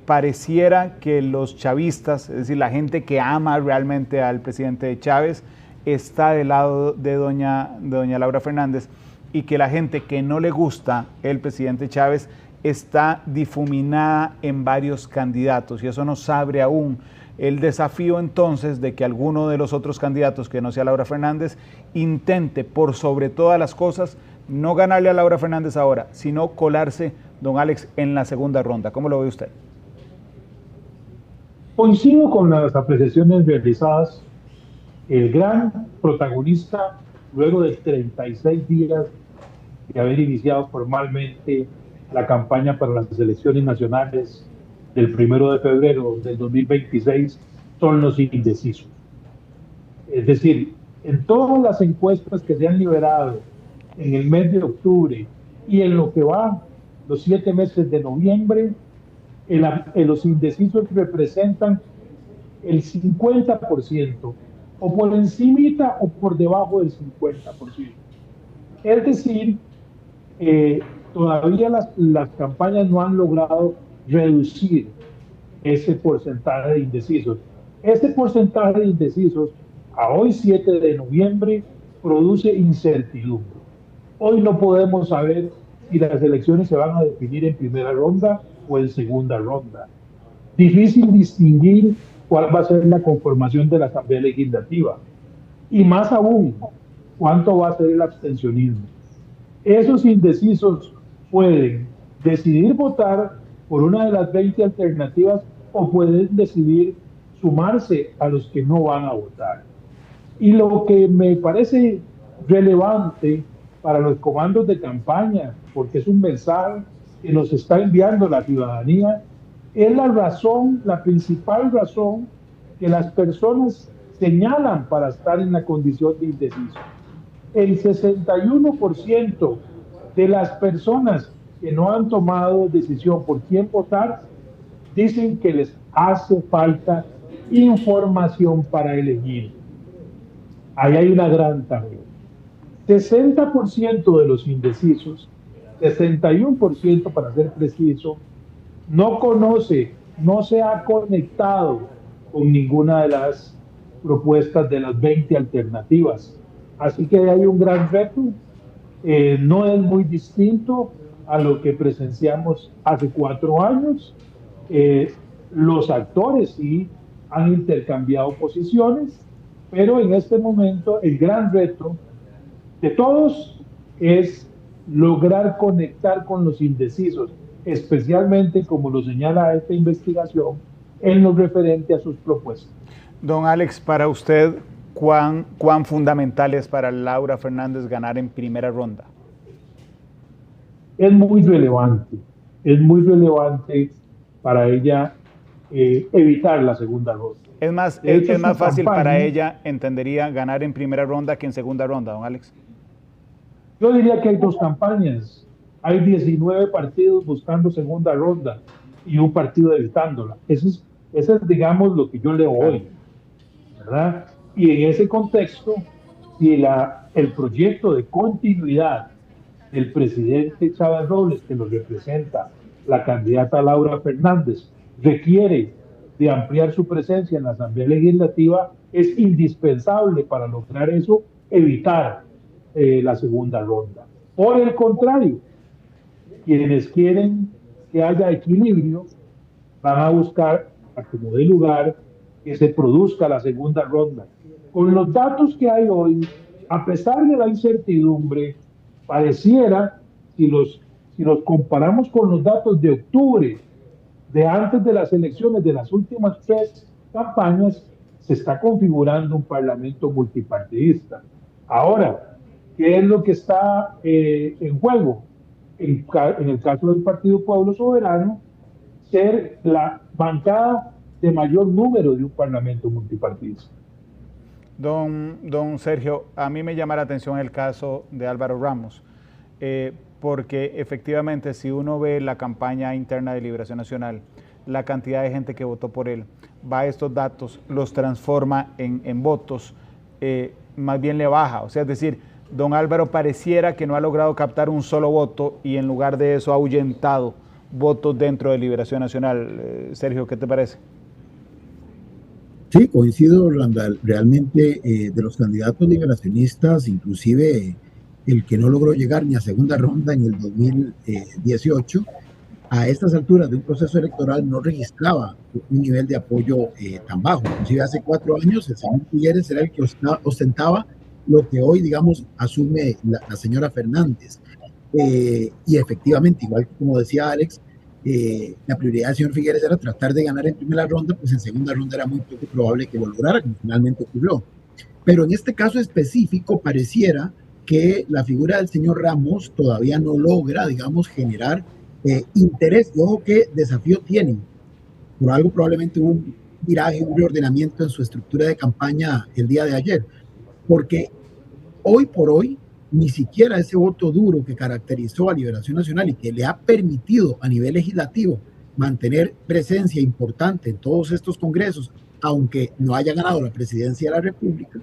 Pareciera que los chavistas, es decir, la gente que ama realmente al presidente Chávez, está del lado de doña Laura Fernández, y que la gente que no le gusta el presidente Chávez está difuminada en varios candidatos, y eso nos abre aún el desafío entonces de que alguno de los otros candidatos que no sea Laura Fernández intente por sobre todas las cosas no ganarle a Laura Fernández ahora, sino colarse, don Alex, en la segunda ronda. ¿Cómo lo ve usted? Coincido con las apreciaciones realizadas. El gran protagonista, luego de 36 días de haber iniciado formalmente la campaña para las elecciones nacionales del 1 de febrero del 2026, son los indecisos. Es decir, en todas las encuestas que se han liberado en el mes de octubre y en lo que va los 7 meses de noviembre, los indecisos representan el 50%, o por encimita o por debajo del 50%. Es decir, todavía las campañas no han logrado reducir ese porcentaje de indecisos. Ese porcentaje de indecisos, a hoy 7 de noviembre, produce incertidumbre. Hoy no podemos saber si las elecciones se van a definir en primera ronda o en segunda ronda. Difícil distinguir cuál va a ser la conformación de la Asamblea Legislativa. Y más aún, cuánto va a ser el abstencionismo. Esos indecisos pueden decidir votar por una de las 20 alternativas o pueden decidir sumarse a los que no van a votar. Y lo que me parece relevante para los comandos de campaña, porque es un mensaje que nos está enviando la ciudadanía, es la principal razón que las personas señalan para estar en la condición de indeciso. El 61% de las personas que no han tomado decisión por quién votar dicen que les hace falta información para elegir. Ahí hay una gran tarea. 60% de los indecisos, 61% para ser preciso, no conoce, no se ha conectado con ninguna de las propuestas de las 20 alternativas. Así que hay un gran reto. No es muy distinto a lo que presenciamos hace 4 años. Los actores sí han intercambiado posiciones, pero en este momento el gran reto de todos es lograr conectar con los indecisos, especialmente, como lo señala esta investigación, en lo referente a sus propuestas. Don Alex, para usted, ¿cuán fundamental es para Laura Fernández ganar en primera ronda? Es muy relevante para ella evitar la segunda ronda. Es más fácil para ella, entendería, ganar en primera ronda que en segunda ronda, don Alex. Yo diría que hay 2 campañas. Hay 19 partidos buscando segunda ronda y un partido evitándola. Eso es, digamos, lo que yo leo hoy, ¿verdad? Y en ese contexto, si el proyecto de continuidad del presidente Chávez Robles, que lo representa la candidata Laura Fernández, requiere de ampliar su presencia en la Asamblea Legislativa, es indispensable para lograr eso, evitar la segunda ronda. Por el contrario, quienes quieren que haya equilibrio van a buscar, a como dé lugar, que se produzca la segunda ronda. Con los datos que hay hoy, a pesar de la incertidumbre, pareciera, si los comparamos con los datos de octubre, de antes de las elecciones de las últimas 3 campañas, se está configurando un parlamento multipartidista. Ahora, ¿qué es lo que está en juego? En el caso del Partido Pueblo Soberano, ser la bancada de mayor número de un parlamento multipartidista. Don Sergio, a mí me llama la atención el caso de Álvaro Ramos, porque efectivamente si uno ve la campaña interna de Liberación Nacional, la cantidad de gente que votó por él, va a estos datos, los transforma en votos, más bien le baja. O sea, es decir, don Álvaro pareciera que no ha logrado captar un solo voto y en lugar de eso ha ahuyentado votos dentro de Liberación Nacional. Sergio, ¿qué te parece? Sí, coincido, Randall. Realmente de los candidatos liberacionistas, inclusive el que no logró llegar ni a segunda ronda en el 2018, a estas alturas de un proceso electoral no registraba un nivel de apoyo tan bajo. Inclusive hace 4 años el señor Figueres era el que ostentaba lo que hoy, digamos, asume la señora Fernández. Y efectivamente, igual que como decía Alex, la prioridad del señor Figueres era tratar de ganar en primera ronda, pues en segunda ronda era muy poco probable que lo lograra, como finalmente ocurrió. Pero en este caso específico pareciera que la figura del señor Ramos todavía no logra, digamos, generar interés. Y ojo, ¿qué desafío tienen? Por algo probablemente hubo un viraje, un reordenamiento en su estructura de campaña el día de ayer, porque hoy por hoy ni siquiera ese voto duro que caracterizó a Liberación Nacional y que le ha permitido a nivel legislativo mantener presencia importante en todos estos congresos, aunque no haya ganado la presidencia de la República,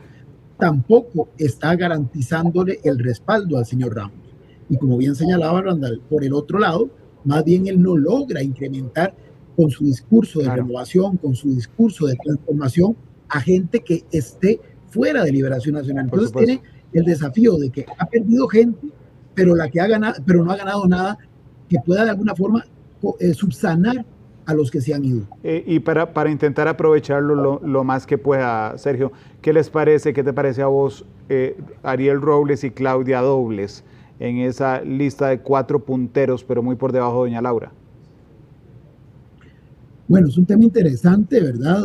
tampoco está garantizándole el respaldo al señor Ramos. Y como bien señalaba Randall, por el otro lado, más bien él no logra incrementar con su discurso de renovación, con su discurso de transformación, a gente que esté fuera de Liberación Nacional. Entonces tiene el desafío de que ha perdido gente, pero la que ha ganado, pero no ha ganado nada que pueda de alguna forma subsanar a los que se han ido. Y para intentar aprovecharlo lo más que pueda, Sergio, ¿qué les parece, qué te parece a vos Ariel Robles y Claudia Dobles en esa lista de 4 punteros, pero muy por debajo de doña Laura? Bueno, es un tema interesante, ¿verdad?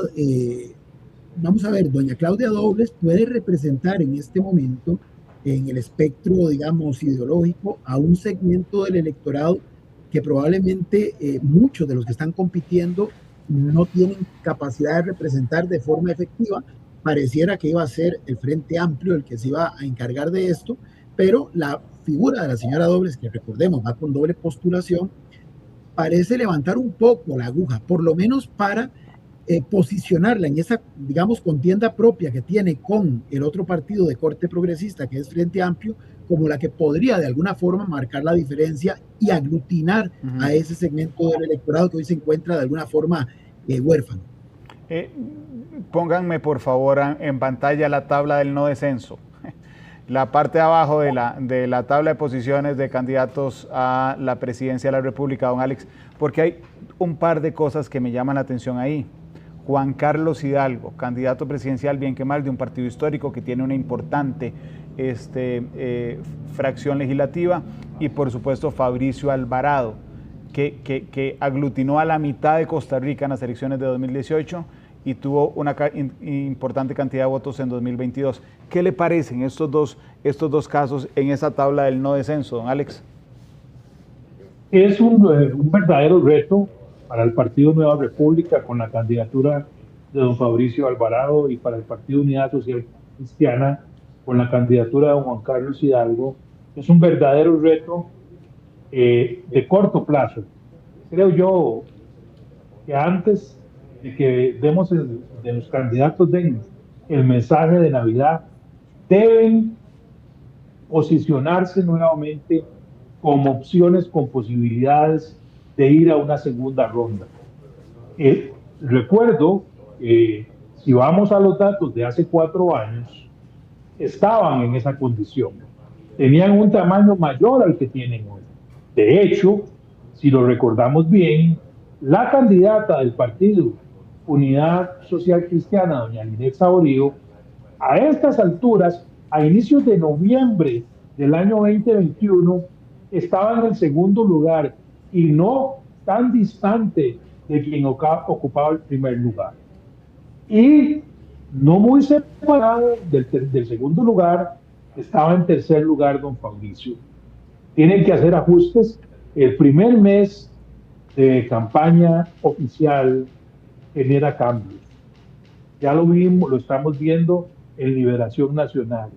Vamos a ver, doña Claudia Dobles puede representar en este momento, en el espectro, digamos, ideológico, a un segmento del electorado que probablemente muchos de los que están compitiendo no tienen capacidad de representar de forma efectiva. Pareciera que iba a ser el Frente Amplio el que se iba a encargar de esto, pero la figura de la señora Dobles, que recordemos va con doble postulación, parece levantar un poco la aguja, por lo menos para posicionarla en esa, digamos, contienda propia que tiene con el otro partido de corte progresista, que es Frente Amplio, como la que podría de alguna forma marcar la diferencia y aglutinar a ese segmento del electorado que hoy se encuentra de alguna forma huérfano. Pónganme por favor en pantalla la tabla del no descenso. La parte de abajo de la tabla de posiciones de candidatos a la presidencia de la República, don Alex, porque hay un par de cosas que me llaman la atención ahí. Juan Carlos Hidalgo, candidato presidencial, bien que mal, de un partido histórico que tiene una importante fracción legislativa, y por supuesto Fabricio Alvarado, que aglutinó a la mitad de Costa Rica en las elecciones de 2018 y tuvo una importante cantidad de votos en 2022. ¿Qué le parecen estos dos casos en esa tabla del no descenso, don Alex? Es un verdadero reto para el Partido Nueva República con la candidatura de don Fabricio Alvarado, y para el Partido Unidad Social Cristiana con la candidatura de don Juan Carlos Hidalgo. Es un verdadero reto de corto plazo. Creo yo que antes de que de los candidatos den el mensaje de Navidad, deben posicionarse nuevamente como opciones con posibilidades de ir a una segunda ronda. Recuerdo que si vamos a los datos de hace 4 años, estaban en esa condición. Tenían un tamaño mayor al que tienen hoy. De hecho, si lo recordamos bien, la candidata del partido Unidad Social Cristiana, doña Linet Saborío, a estas alturas, a inicios de noviembre del año 2021, estaba en el segundo lugar y no tan distante de quien ocupaba el primer lugar. Y no muy separado del segundo lugar, estaba en tercer lugar don Fabricio. Tienen que hacer ajustes. El primer mes de campaña oficial genera cambios. Ya lo vimos, lo estamos viendo en Liberación Nacional.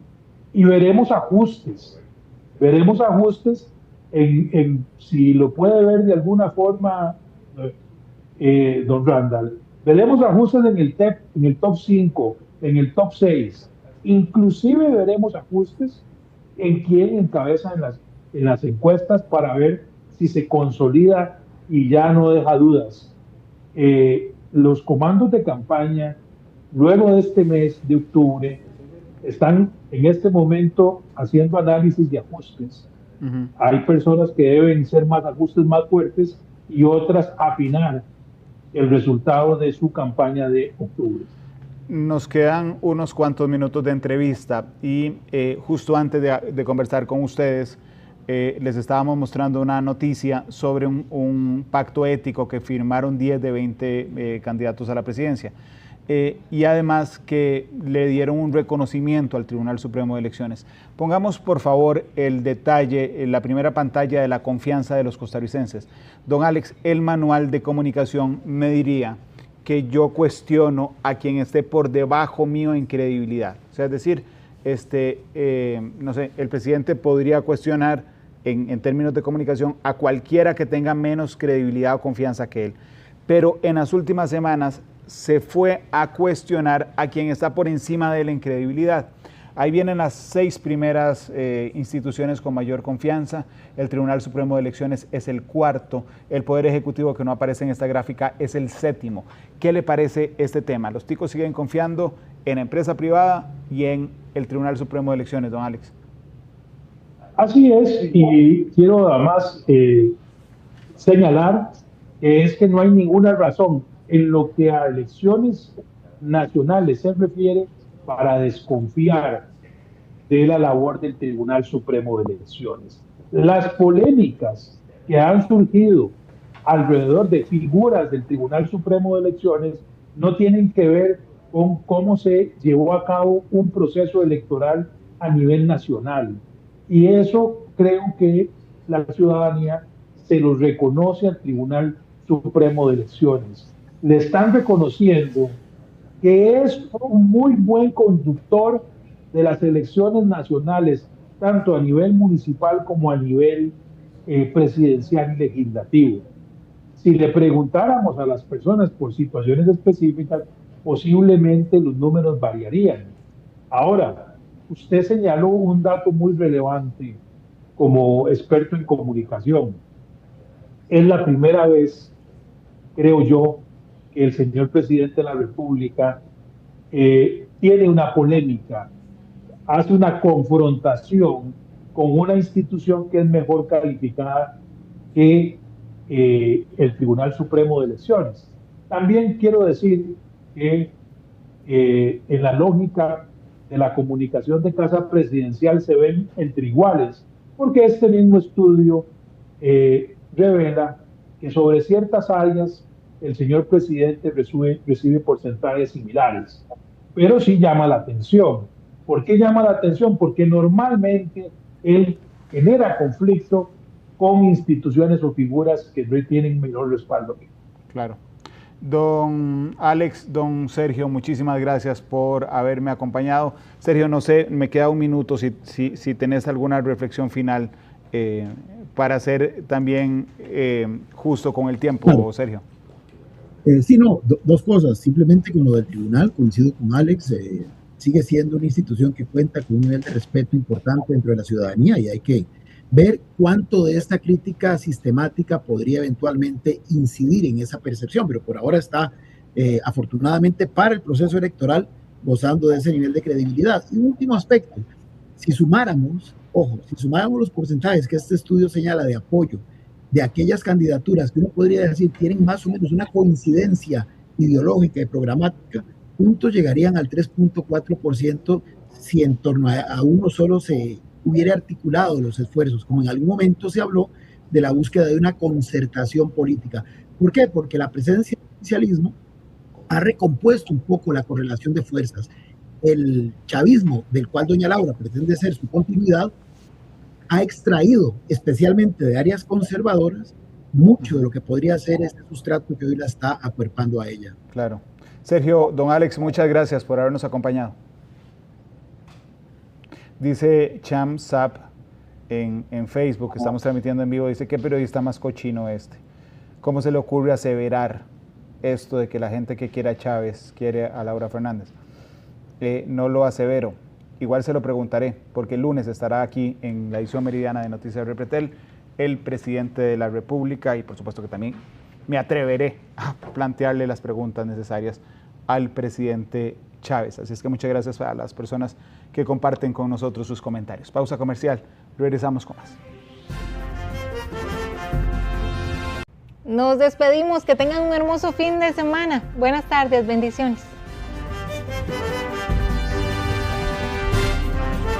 Y veremos ajustes. Veremos ajustes en si lo puede ver de alguna forma, don Randall. Veremos ajustes en el top 5, en el top 6. Inclusive veremos ajustes en quién encabeza en las encuestas para ver si se consolida y ya no deja dudas. Los comandos de campaña, luego de este mes de octubre, están en este momento haciendo análisis de ajustes. Hay personas que deben ser más ajustes más fuertes y otras afinar el resultado de su campaña de octubre. Nos quedan unos cuantos minutos de entrevista y justo antes de conversar con ustedes, les estábamos mostrando una noticia sobre un pacto ético que firmaron 10 de 20 candidatos a la presidencia. Y además que le dieron un reconocimiento al Tribunal Supremo de Elecciones. Pongamos por favor el detalle, en la primera pantalla de la confianza de los costarricenses. Don Alex, el manual de comunicación me diría que yo cuestiono a quien esté por debajo mío en credibilidad. O sea, es decir, no sé, el presidente podría cuestionar en términos de comunicación a cualquiera que tenga menos credibilidad o confianza que él. Pero en las últimas semanas se fue a cuestionar a quien está por encima de él en credibilidad. Ahí vienen las 6 primeras instituciones con mayor confianza. El Tribunal Supremo de Elecciones es el 4º. El Poder Ejecutivo, que no aparece en esta gráfica, es el 7º. ¿Qué le parece este tema? Los ticos siguen confiando en la empresa privada y en el Tribunal Supremo de Elecciones, don Alex. Así es, y quiero además señalar que es que no hay ninguna razón en lo que a elecciones nacionales se refiere para desconfiar de la labor del Tribunal Supremo de Elecciones. Las polémicas que han surgido alrededor de figuras del Tribunal Supremo de Elecciones no tienen que ver con cómo se llevó a cabo un proceso electoral a nivel nacional. Y eso creo que la ciudadanía se lo reconoce al Tribunal Supremo de Elecciones. Le están reconociendo que es un muy buen conductor de las elecciones nacionales, tanto a nivel municipal como a nivel presidencial y legislativo. Si le preguntáramos a las personas por situaciones específicas, posiblemente los números variarían. Ahora, usted señaló un dato muy relevante como experto en comunicación. Es la primera vez, creo yo, que el señor presidente de la República tiene una polémica, hace una confrontación con una institución que es mejor calificada que el Tribunal Supremo de Elecciones. También quiero decir que en la lógica de la comunicación de casa presidencial se ven entre iguales, porque este mismo estudio revela que sobre ciertas áreas el señor presidente recibe porcentajes similares, pero sí llama la atención. ¿Por qué llama la atención? Porque normalmente él genera conflicto con instituciones o figuras que tienen menor respaldo. Claro. Don Alex, don Sergio, muchísimas gracias por haberme acompañado. Sergio, no sé, me queda un minuto si tenés alguna reflexión final para ser también justo con el tiempo, claro. Sergio. Sí, no, dos cosas. Simplemente con lo del tribunal, coincido con Alex, sigue siendo una institución que cuenta con un nivel de respeto importante dentro de la ciudadanía y hay que ver cuánto de esta crítica sistemática podría eventualmente incidir en esa percepción, pero por ahora está, afortunadamente para el proceso electoral, gozando de ese nivel de credibilidad. Y un último aspecto, si sumáramos los porcentajes que este estudio señala de apoyo de aquellas candidaturas que uno podría decir tienen más o menos una coincidencia ideológica y programática, juntos llegarían al 3.4% si en torno a uno solo se hubiera articulado los esfuerzos, como en algún momento se habló de la búsqueda de una concertación política. ¿Por qué? Porque la presencia del oficialismo ha recompuesto un poco la correlación de fuerzas. El chavismo, del cual doña Laura pretende ser su continuidad, ha extraído, especialmente de áreas conservadoras, mucho de lo que podría ser este sustrato que hoy la está acuerpando a ella. Claro. Sergio, don Alex, muchas gracias por habernos acompañado. Dice Cham Zap en Facebook, que estamos transmitiendo en vivo, dice, ¿qué periodista más cochino este? ¿Cómo se le ocurre aseverar esto de que la gente que quiere a Chávez quiere a Laura Fernández? No lo asevero. Igual se lo preguntaré, porque el lunes estará aquí en la edición meridiana de Noticias Repretel el presidente de la República y por supuesto que también me atreveré a plantearle las preguntas necesarias al presidente Chávez. Así es que muchas gracias a las personas que comparten con nosotros sus comentarios. Pausa comercial, regresamos con más. Nos despedimos, que tengan un hermoso fin de semana. Buenas tardes, bendiciones.